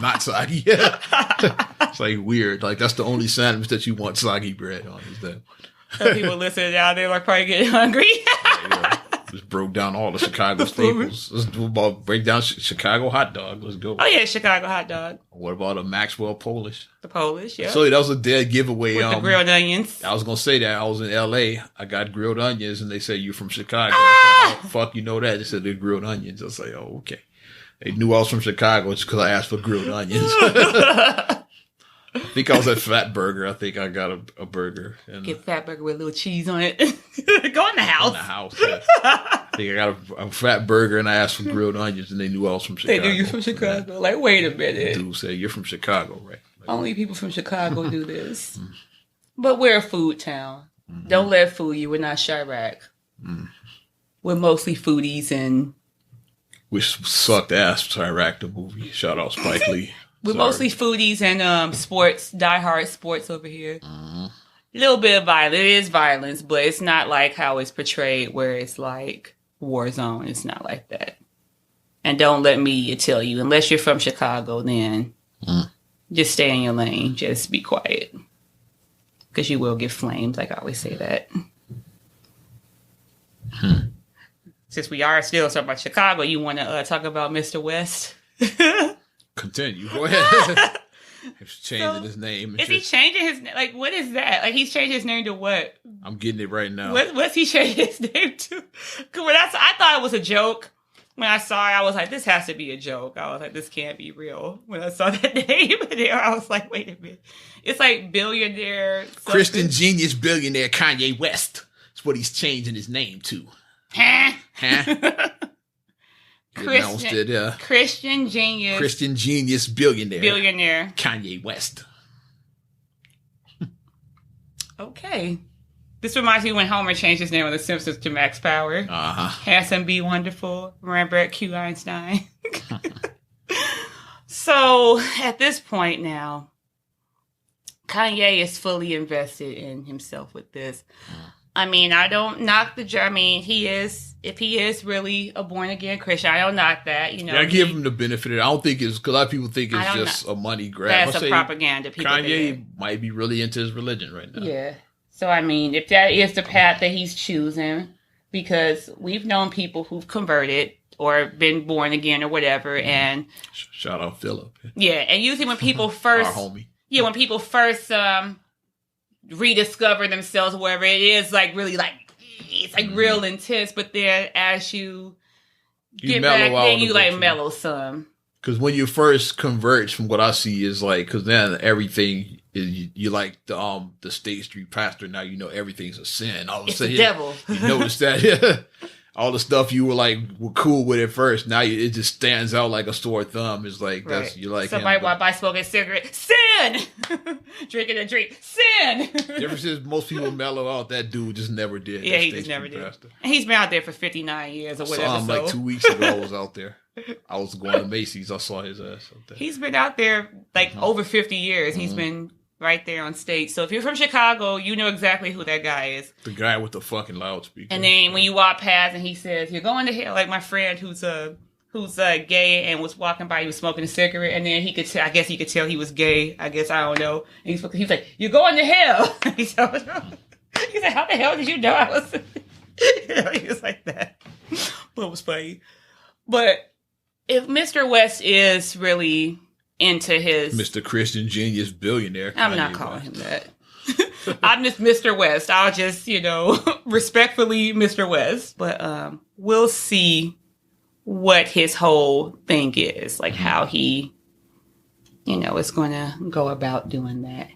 not soggy. It's like weird. Like that's the only sandwich that you want soggy bread on. Is that? Some people listening out there are probably getting hungry. Just broke down all the Chicago staples. Let's do about break down Chicago hot dog. Let's go. Oh yeah, Chicago hot dog. What about a Maxwell Polish? The Polish, yeah. So that was a dead giveaway. With the grilled onions. I was gonna say that I was in L.A. I got grilled onions, and they say you're from Chicago. I said, how the fuck you know that? They said they're grilled onions. I was like, oh okay. They knew I was from Chicago. It's because I asked for grilled onions. I think I was at Fat Burger. I think I got a burger. And get Fat Burger with a little cheese on it. Go in the house. In the house, yeah. I think I got a Fat Burger and I asked for grilled onions and they knew I was from Chicago. They knew you from Chicago. Yeah. Like, wait a minute. Dude said, you're from Chicago, right? Like, only people from Chicago do this. But we're a food town. Mm-hmm. Don't let it fool you. We're not Chirac. We're mostly foodies and... We sucked ass, Chirac the movie. Shout out Spike Lee. We're mostly foodies and sports, diehard sports over here. A little bit of violence. It is violence, but it's not like how it's portrayed where it's like war zone. It's not like that. And don't let me tell you, unless you're from Chicago, then just stay in your lane. Just be quiet. Because you will get flamed. Like I always say that. Since we are still talking about Chicago, you want to talk about Mr. West? Continue. Go ahead. He's changing his name. Is he changing his name? Like, what is that? Like, he's changing his name to what? I'm getting it right now. What's he changing his name to? When I thought it was a joke. When I saw it, I was like, this has to be a joke. I was like, this can't be real. When I saw that name there, I was like, wait a minute. It's like billionaire. Christian genius billionaire Kanye West. That's what he's changing his name to. Huh? Christian genius billionaire Kanye West. Okay, this reminds me when Homer changed his name on The Simpsons to Max Power. Handsome, be wonderful. Remember Q Einstein. So at this point now, Kanye is fully invested in himself with this. I mean, I don't knock I mean, if he is really a born again Christian, I don't knock that. You know, I give him the benefit of it. I don't think it's because a lot of people think it's just a money grab. That's a propaganda. Kanye might be really into his religion right now. Yeah. So I mean, if that is the path that he's choosing, because we've known people who've converted or been born again or whatever, and shout out Philip. Yeah, and usually when people first, our homie. Yeah, when people first rediscover themselves, or whatever, it is like really like it's like real intense. But then as you get back, then you like mellow some. Because when you first convert, from what I see, is like because then everything is you like the State Street pastor. Now you know everything's a sin. All of a sudden, the devil. You notice that. Yeah. All the stuff you were cool with at first, now it just stands out like a sore thumb. It's like that's you like somebody walk by smoking a cigarette, sin. Drinking a drink, sin. Difference is most people mellow out. That dude just never did. Yeah, he just never did. And he's been out there for 59 years or whatever. Like 2 weeks ago, I was out there. I was going to Macy's. I saw his ass out there. He's been out there like over 50 years. He's been right there on stage. So if you're from Chicago, you know exactly who that guy is. The guy with the fucking loudspeaker. And then when you walk past and he says, "You're going to hell," like my friend who's gay and was walking by, he was smoking a cigarette, and then he could tell, I guess he could tell he was gay. I guess, I don't know. And he was like, "You're going to hell." He said, "How the hell did you know I was?" He was like that. But it was funny. But if Mr. West is really into his Mr. Christian genius billionaire, I'm not calling him that. I'm just Mr. West. I'll just, respectfully Mr. West. But we'll see what his whole thing is, like how he, is going to go about doing that.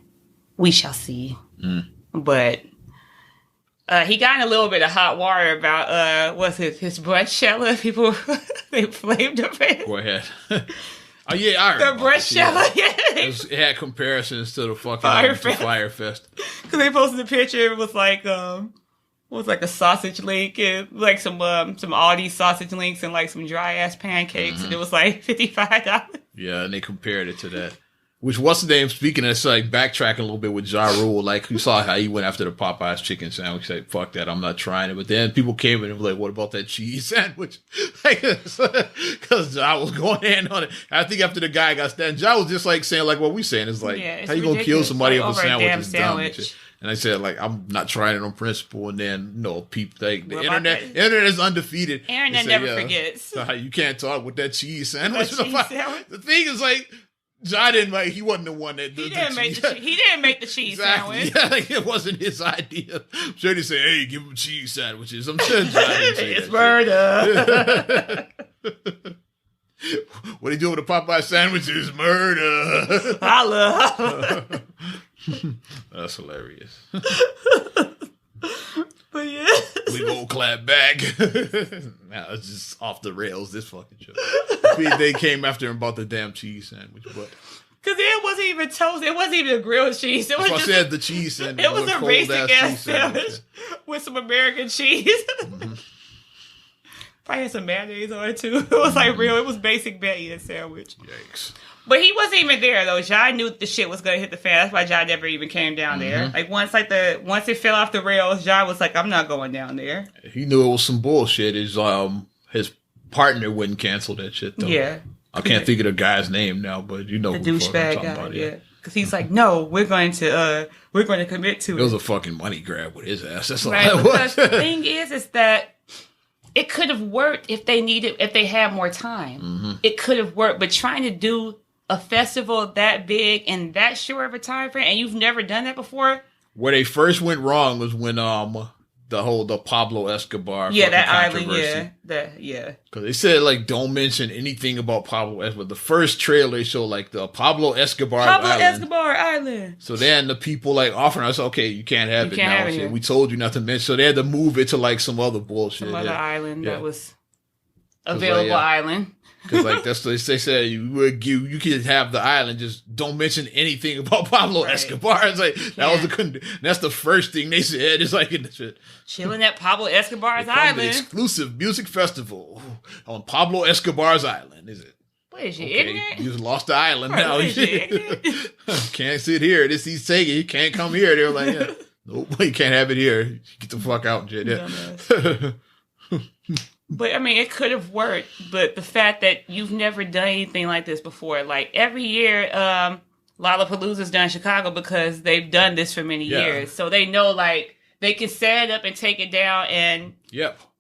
We shall see. But he got in a little bit of hot water about his brunchella. People they flamed him. Go ahead. Oh yeah, I remember. The brunchella. Yeah. It had comparisons to the fucking Fire Fest. Because they posted a picture. It was like a sausage link and like some Aldi sausage links and like some dry ass pancakes, and it was like $55. Yeah, and they compared it to that. Which, what's the name? Speaking of, it's like backtracking a little bit with Ja Rule. Like, you saw how he went after the Popeyes chicken sandwich. He said, "Fuck that, I'm not trying it." But then people came in and were like, "What about that cheese sandwich?" Because Ja was going in on it. I think after the guy got stabbed, Ja was just like saying, like what we saying is like, how you gonna kill somebody over a sandwich? Is dumb. And I said, like, I'm not trying it on principle. And then, people, like, the What about internet is undefeated. Internet never forgets. You can't talk with that cheese sandwich. That cheese sandwich? The thing is, like, John didn't, like, he wasn't the one that he didn't make the cheese exactly. sandwich. Yeah, like, it wasn't his idea. I'm sure they say, hey, give him cheese sandwiches. I'm sure John didn't say it's murder. What he doing with the Popeye sandwich is murder. Holla. That's hilarious. But yeah. We gonna clap back. Now it's just off the rails, this fucking show. They came after him about the damn cheese sandwich, but because it wasn't even toast. It wasn't even a grilled cheese. It was just, I said the cheese sandwich. It was a basic ass sandwich with some American cheese. Mm-hmm. Probably had some mayonnaise on it too. It was like real. It was basic Betty sandwich. Yikes. But he wasn't even there though. John knew the shit was gonna hit the fan. That's why John never even came down there. Like once it fell off the rails, John was like, "I'm not going down there." He knew it was some bullshit. His partner wouldn't cancel that shit though. Yeah, I can't think of the guy's name now, but you know the who the fuck I'm talking douchebag guy. about. Yeah, because he's like, "No, we're going to commit to it." It was a fucking money grab with his ass. That's all right, that because was. the thing is that. It could have worked if they had more time. Mm-hmm. It could have worked, but trying to do a festival that big in that short of a time frame, and you've never done that before. Where they first went wrong was when the Pablo Escobar that island, because they said like don't mention anything about Pablo Escobar. The first trailer they showed like the Pablo Escobar Island. So then the people like offering us, okay, you can't have it now. We told you not to mention. So they had to move it to like some other bullshit, some other island that was available island. Because like that's what they said, you could have the island, just don't mention anything about Pablo Escobar. It's like that's the first thing they said. It's like chilling at Pablo Escobar's island, the exclusive music festival on Pablo Escobar's island. Is it? What is you ignorant? You just lost the island now. Can't sit here. He's taking. You can't come here. They're like, nope, you can't have it here. Get the fuck out, Jed. But I mean, it could have worked. But the fact that you've never done anything like this before, like every year, Lollapalooza's done Chicago because they've done this for many years, so they know like they can set it up and take it down. And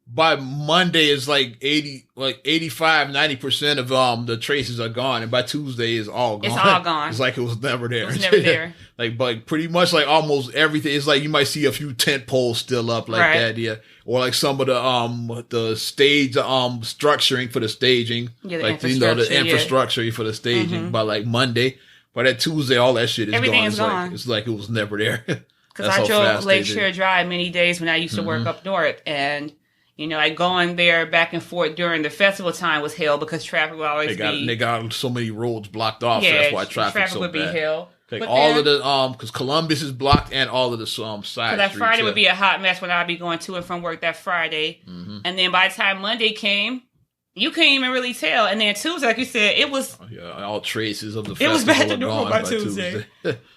by Monday, it's like 85-90% of the traces are gone, and by Tuesday, it's all gone. It's all gone. It's like it was never there. It was never there. Like pretty much like almost everything. It's like you might see a few tent poles still up like that, or like some of the stage structuring for the staging, like the infrastructure for the staging. By like Monday, by that Tuesday, all that shit is everything gone. Is it's like it was never there. Because I drove Lakeshore Drive many days when I used to work up north, and like going there back and forth during the festival time was hell because traffic would always be. They got so many roads blocked off, so that's why traffic so would bad. Be hell. Like all of the because Columbus is blocked and all of the side streets. That Friday would be a hot mess when I'd be going to and from work that Friday, and then by the time Monday came, you couldn't even really tell. And then Tuesday, like you said, it was all traces of the festival. It was back to normal by Tuesday.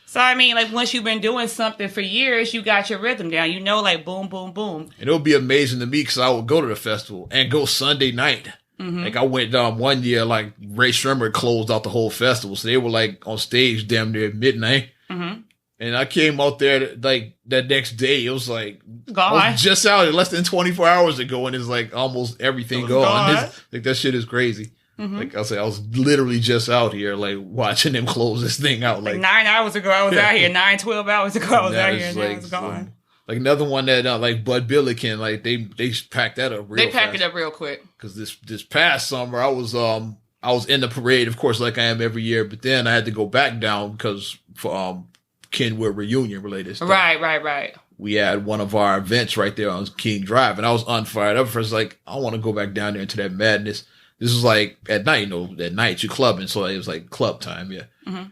So I mean, like once you've been doing something for years, you got your rhythm down. Like boom, boom, boom. And it would be amazing to me because I would go to the festival and go Sunday night. Like I went one year, like Ray Shremmer closed out the whole festival, so they were like on stage damn near midnight. And I came out there like that next day. It was like I was just out less than 24 hours ago, and it's like almost everything gone. Like that shit is crazy. Like I said, I was literally just out here, like watching them close this thing out. Like 9 hours ago, I was out here. 12 hours ago, I was out here, and now it's gone. Like another one that like Bud Billiken, like they packed that up real fast. They packed it up real quick. Because this past summer I was in the parade, of course, like I am every year, but then I had to go back down because for Kenwood reunion related stuff. Right. We had one of our events right there on King Drive, and I was unfired up. First, like I want to go back down there into that madness. This was like at night, at night you're clubbing, so it was like club time,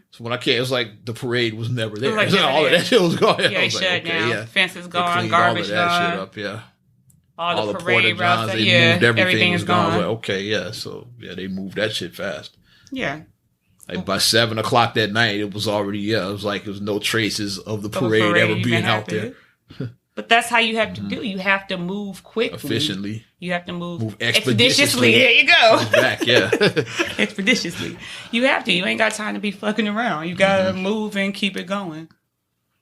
So when I came, it was like the parade was never there. Like all of that shit was gone. Yeah, shut down. Fences gone, garbage all of that gone. shit up, all the parade routes, they moved everything is gone. I was like, okay, so they moved that shit fast. Yeah. Like by 7 o'clock that night, it was already it was like there was no traces of the parade ever being out there. But that's how you have to do. You have to move quickly, efficiently. You have to move expeditiously. There you go. Back, expeditiously. You have to. You ain't got time to be fucking around. You gotta move and keep it going.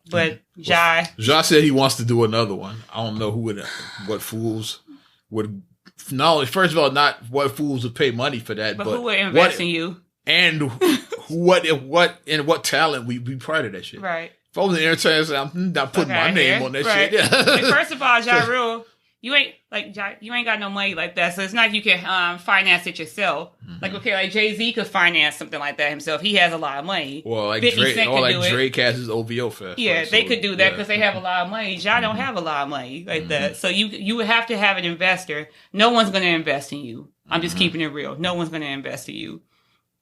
But Ja said he wants to do another one. I don't know what fools would. Not only, first of all, not what fools would pay money for that, but who would invest in you? And what talent we be part of that shit. Right. If I was an entertainer, I'm not putting my name on that shit. Yeah. Like, first of all, Ja Rule, you ain't got no money like that, so it's not like you can finance it yourself. Mm-hmm. Like, okay, like Jay-Z could finance something like that himself. He has a lot of money. Well, like Drake has his OVO fest. Yeah, right? They could do that because they have a lot of money. Ja don't have a lot of money like that. So you would have to have an investor. No one's going to invest in you. I'm just keeping it real. No one's going to invest in you.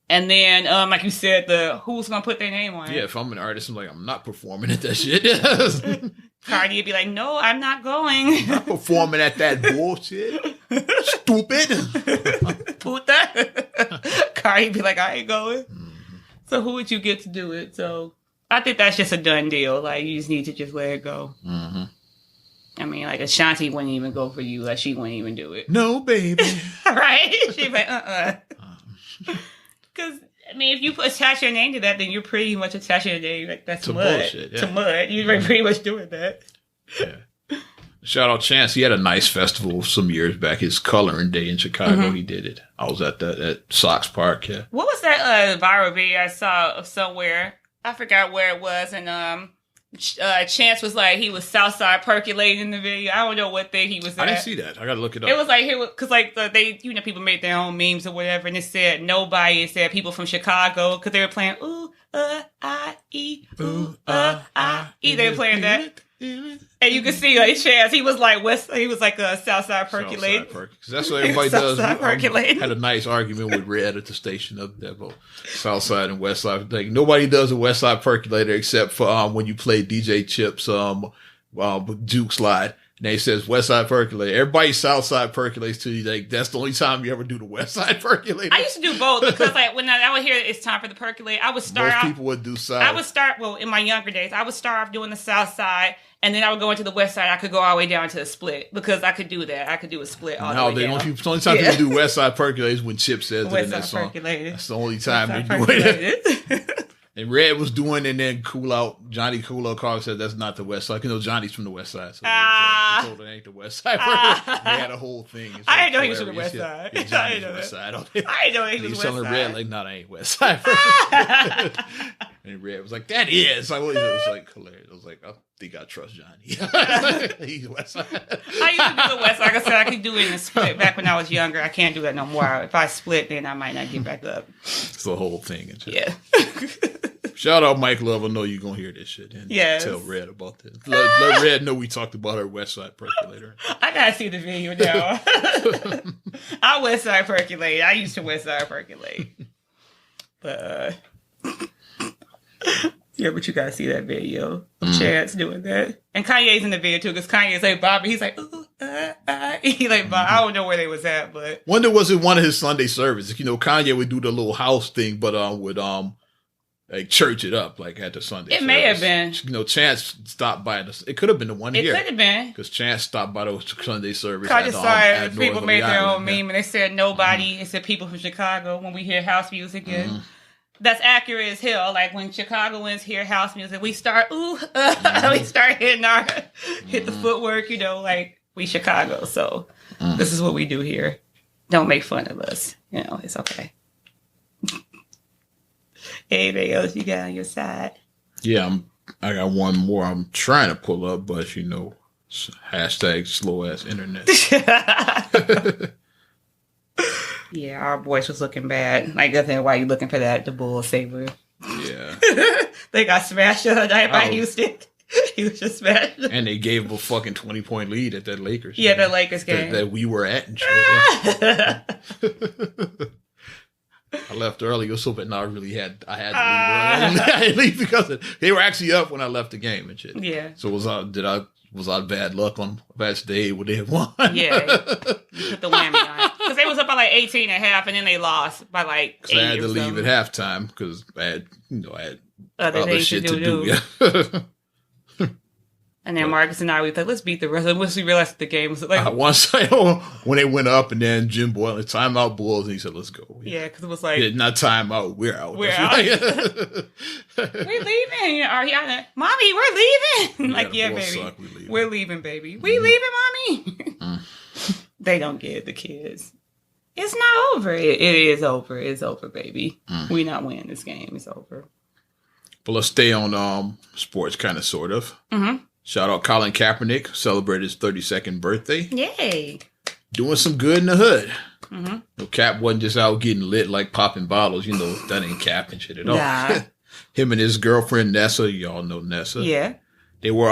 And then, like you said, who's going to put their name on it? Yeah, if I'm an artist, I'm like, I'm not performing at that shit. Cardi would be like, no, I'm not going. I'm not performing at that bullshit. Stupid. Puta. Cardi would be like, I ain't going. Mm-hmm. So who would you get to do it? So I think that's just a done deal. Like, you just need to just let it go. Mm-hmm. I mean, like, Ashanti wouldn't even go for you. Like, she wouldn't even do it. No, baby. Right? She'd be like, Because, I mean, if you attach your name to that, then you're pretty much attaching your name. Like, that's to mud. Bullshit, yeah. To mud. You're pretty much doing that. Yeah. Shout out Chance. He had a nice festival some years back. His coloring day in Chicago, he did it. I was at Sox Park, yeah. What was that viral video I saw of somewhere? I forgot where it was. And Chance was like, he was Southside percolating in the video. I don't know what thing he was at. I didn't see that. I gotta look it up. It was like, because like people made their own memes or whatever, and it said nobody. It said people from Chicago because they were playing ooh ah ee ooh ah ee. They were playing that, and you could see like Chance. He was like a Southside percolating. Because that's what everybody does. Had a nice argument with Red at the station of that Southside and Westside. Like nobody does a Westside percolator except for when you play DJ Chips Juke Slide. And they says Westside percolator. Everybody Southside percolates to you. Like that's the only time you ever do the Westside percolator. I used to do both because like when I would hear it's time for the percolator, I would start. Most people would do South. I would start in my younger days. I would start off doing the South Side. And then I would go into the West Side. I could go all the way down to the split because I could do that. I could do a split all the way down. The only time people do West Side percolator is when Chip says it in that song. Percolator. That's the only time they do it. And Red was doing, and then Johnny Cool Out Carl said that's not the West Side. You know Johnny's from the West Side, so he told it ain't the West Side. They had a whole thing. I didn't know he was from the West Side. Yeah, Johnny's West Side. I didn't know he was West Side. Telling Red like, no, that ain't West Side. And Red was like, that is. It was like hilarious. I was like, I think I trust Johnny. He's West Side. I used to do the West Side. Like I said, I could do it in a split back when I was younger. I can't do that no more. If I split, then I might not get back up. It's the whole thing. Yeah. Shout out Mike Love. I know you're going to hear this shit and tell Red about this. Let Red know we talked about her West Side percolator. I got to see the video now. I West Side percolate. I used to West Side percolate. But, yeah, but you got to see that video of Chance doing that. And Kanye's in the video, too, because Kanye's like, Bobby, he's like, ooh, he like, Bob. I don't know where they was at, but. Wonder was it one of his Sunday services. You know, Kanye would do the little house thing, but would, like church it up like at the Sunday. It may have been. You know, Chance stopped by it could have been the one here. It could have been because Chance stopped by those Sunday service. I just saw it. People made their own meme and they said nobody. It said people from Chicago when we hear house music and that's accurate as hell. Like when Chicagoans hear house music, we start we start hitting hit the footwork. You know, like we Chicago. So this is what we do here. Don't make fun of us. You know, it's okay. Anything else you got on your side? Yeah, I got one more I'm trying to pull up, but you know, hashtag slow ass internet. Yeah, our voice was looking bad. Like, that's why you looking for the bull saber. Yeah. They got smashed the other night by Houston. He was just smashed. And they gave him a fucking 20-point lead at that Lakers game. Yeah, the Lakers game. That we were at and shit. I left early. It was so bad. No, I had to leave early. I had to leave because they were actually up when I left the game and shit. Yeah. So was I bad luck on bad day when they had won? Yeah. You put the whammy on it. Because they was up by like 18 and a half and then they lost by like 8 I had to leave at halftime because I had other shit to do. Yeah. And then Marcus and I, we thought, let's beat the rest of them. Once we realized the game was like... Once when they went up and then Jim Boyle, timeout Bulls, and he said, let's go. Yeah, because it was like... Yeah, not timeout, we're out. We're out. We're leaving. You know, Ariana, Mommy, we're leaving. Like, yeah, baby. Suck, we're leaving, baby. We leaving, Mommy. They don't get it, the kids. It's not over. It is over. It's over, baby. We're not winning this game. It's over. But let's stay on sports, kind of, sort of. Mm-hmm. Shout out Colin Kaepernick, celebrated his 32nd birthday. Yay. Doing some good in the hood. Mm-hmm. No, Cap wasn't just out getting lit like popping bottles. You know, that ain't Cap and shit at all. Nah. Him and his girlfriend, Nessa, y'all know Nessa. Yeah. They were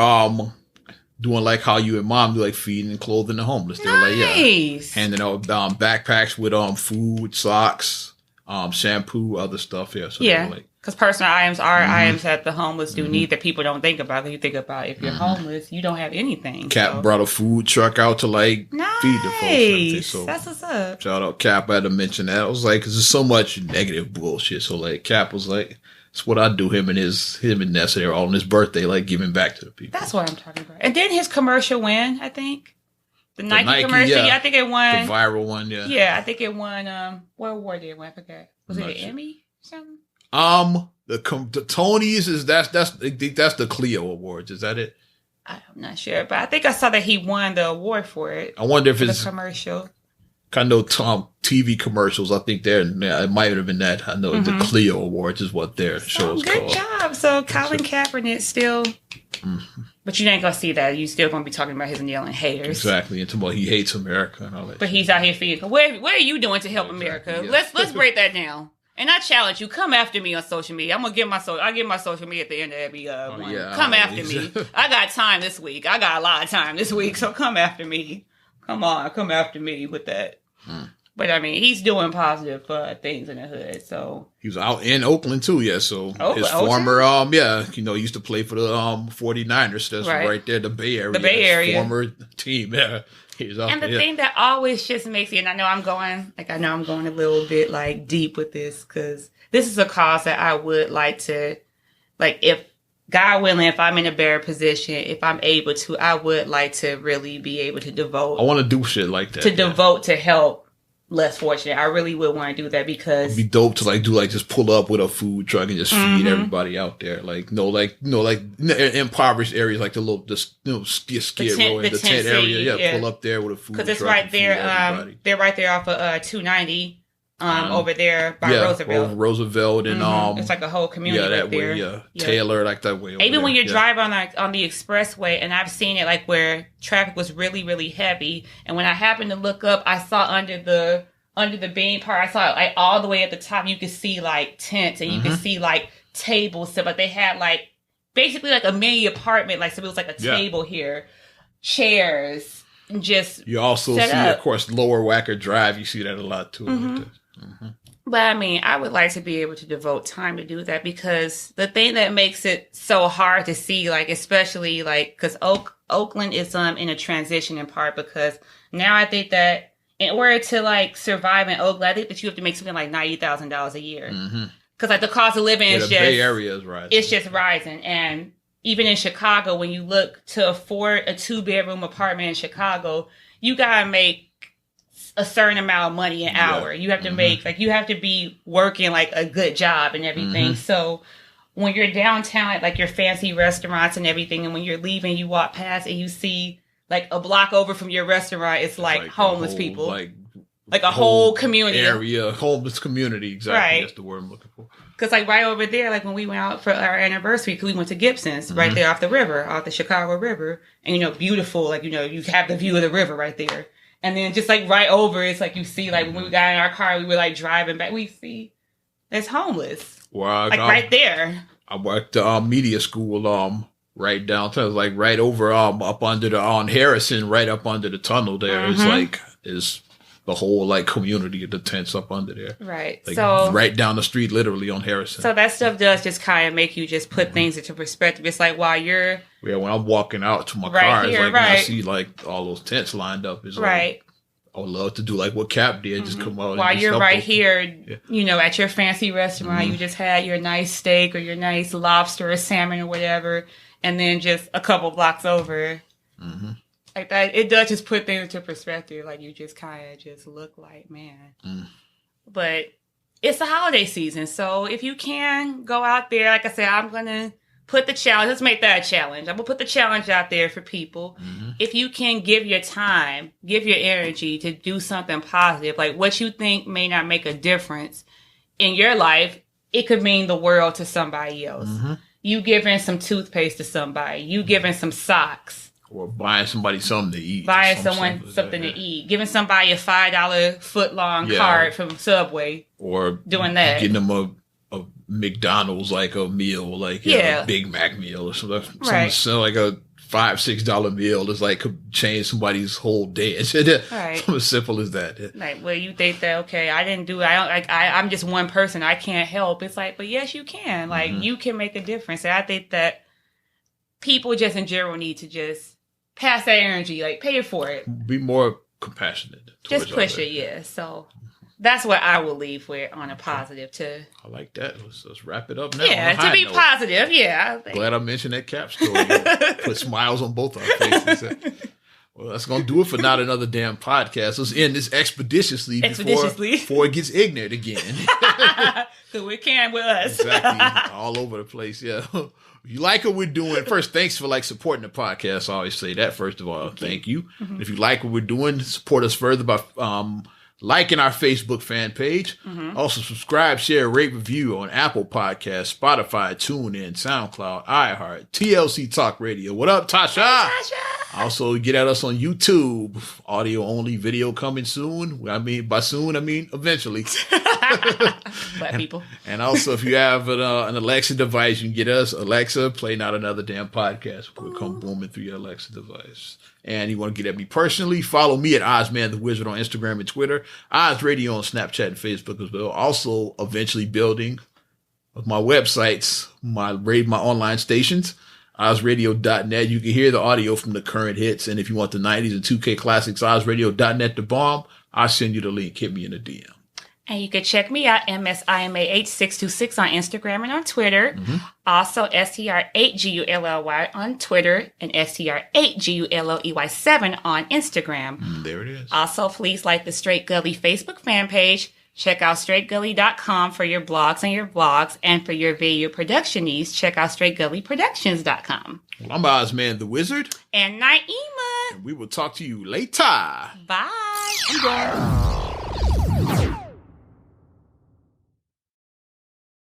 doing like how you and Mom do, like feeding and clothing the homeless. They were like, yeah, handing out backpacks with food, socks, shampoo, other stuff. Yeah. So yeah. Like, because personal items are items that the homeless do need that people don't think about. Because you think about if you're homeless, you don't have anything. Cap brought a food truck out to like feed the folks. So that's what's up. Shout out Cap. I had to mention that. I was like, because there's so much negative bullshit. So like Cap was like, it's what I do. Him and Nessa, they were all on his birthday, like giving back to the people. That's what I'm talking about. And didn't his commercial win? I think the Nike commercial. Yeah, I think it won. The viral one. Yeah. Yeah, I think it won. What award did it win? I forget. Was it an Emmy or something? The Tonys is that's the Clio Awards. Is that it? I'm not sure, but I think I saw that he won the award for it. I wonder if it's the commercial. Kind of TV commercials. I think it might have been that. I know the Clio Awards is what their show is called. Good job. So Colin Kaepernick still, but you ain't gonna see that. You still gonna be talking about his yelling haters. Exactly. And tomorrow he hates America and all that. But he's out here feeding. What are you doing to help America? Yeah. Let's break that down. And I challenge you, come after me on social media. I'm gonna get I'll get my social media at the end of every one. Yeah, come after me. I got time this week. I got a lot of time this week, so come after me. Come on, come after me with that. But I mean, he's doing positive things in the hood. So he was out in Oakland too, yeah. So his former, he used to play for the 49ers. That's right there, the Bay Area. The Bay Area. Former team, yeah. And the thing that always just makes me, and I know I'm going a little bit like deep with this, because this is a cause that I would like to, like, if God willing, if I'm in a better position, if I'm able to, I would like to really be able to devote. I want to do shit like that. Devote to help less fortunate. I really would want to do that because it'd be dope to just pull up with a food truck and just feed everybody out there. Like impoverished areas like skid row in the tent area. Yeah, pull up there with a food truck. Because it's right there. They're right there off of 290. Over there by Roosevelt. Roosevelt and it's like a whole community right there. Way, Taylor, like that way. Even when you're driving on the expressway, and I've seen it like where traffic was really, really heavy, and when I happened to look up, I saw under the beam part, I saw like all the way at the top, you could see like tents and you could see like tables, but they had like basically like a mini apartment, like so it was like a table here, chairs, and just you also see, of course, Lower Wacker Drive. You see that a lot too. Like But I mean, I would like to be able to devote time to do that, because the thing that makes it so hard to see, like, especially like, because Oakland is in a transition in part, because now I think that in order to like survive in Oakland, I think that you have to make something like $90,000 a year, because like the cost of living is just Bay Area is rising. It's just rising, and even in Chicago, when you look to afford a 2-bedroom apartment in Chicago, you gotta make a certain amount of money an hour. You have to make, like, you have to be working like a good job and everything. So when you're downtown at like your fancy restaurants and everything, and when you're leaving, you walk past and you see like a block over from your restaurant, it's like homeless people. Like a whole community. Area, homeless community. Exactly. Right. That's the word I'm looking for. Because like right over there, like when we went out for our anniversary, because we went to Gibson's, right there off the river, off the Chicago River. And, beautiful, like, you have the view of the river right there. And then just like right over, it's like you see, like when we got in our car, we were like driving back, we see there's homeless. Well, like right there. I worked media school right downtown, like right over up under on Harrison, right up under the tunnel there. It's like the whole like community of the tents up under there. Right. Like, so right down the street, literally on Harrison. So that stuff does just kind of make you just put things into perspective. It's like while you're when I'm walking out to my car, it's like when I see like all those tents lined up, it's like I would love to do like what Cap did, just come out while you're right here, at your fancy restaurant, you just had your nice steak or your nice lobster or salmon or whatever, and then just a couple blocks over. Mm-hmm. Like that, it does just put things into perspective. Like you just kind of just look like, man. But it's the holiday season, so if you can go out there, like I said, I'm gonna put the challenge. Let's make that a challenge. I'm gonna put the challenge out there for people. If you can give your time, give your energy to do something positive, like what you think may not make a difference in your life, it could mean the world to somebody else. You giving some toothpaste to somebody, you giving some socks. Or buying somebody something to eat. Buying someone something to eat. Giving somebody a $5 foot-long card from Subway. Or doing that. Getting them a McDonald's, like a meal, like a Big Mac meal or something. Right. Something like a $5-6 meal is like could change somebody's whole day. Right. Something as simple as that. Like, well, you think that, okay, I didn't do it. I'm just one person. I can't help. It's like, but yes, you can. Like, you can make a difference. And I think that people just in general need to just pass that energy, like pay it for it. Be more compassionate. Just push it, yeah. So that's what I will leave with on a positive too. I like that. Let's wrap it up now. Yeah, to be positive, yeah. Glad I mentioned that cap story. Put smiles on both our faces. Well, that's going to do it for Not Another Damn Podcast. Let's end this expeditiously. Before it gets ignorant again. So it can with us. Exactly. All over the place, yeah. If you like what we're doing, first, thanks for supporting the podcast. I always say that, first of all. Thank you. If you like what we're doing, support us further by liking our Facebook fan page. Also, subscribe, share, rate, review on Apple Podcasts, Spotify, TuneIn, SoundCloud, iHeart, TLC Talk Radio. What up, Tasha? Hey, Tasha. Also, get at us on YouTube. Audio only, video coming soon. I mean, by soon, I mean eventually. Black people. And also, if you have an Alexa device, you can get us, Alexa, play Not Another Damn Podcast. We'll come booming through your Alexa device. And you want to get at me personally, follow me at Ozman the Wizard on Instagram and Twitter, Oz Radio on Snapchat and Facebook as well. Also, eventually building my websites, my online stations, OzRadio.net. You can hear the audio from the current hits. And if you want the 90s and 2K classics, OzRadio.net to bomb, I'll send you the link. Hit me in the DM. And you can check me out, MSIMAH626 on Instagram and on Twitter. Also, STR8GULLY on Twitter and STR8GULLEY7 on Instagram. There it is. Also, please like the Straight Gully Facebook fan page. Check out straightgully.com for your blogs and your vlogs. And for your video production needs, check out straightgullyproductions.com. Well, I'm Ozman the Wizard. And Naima. And we will talk to you later. Bye. I'm gone.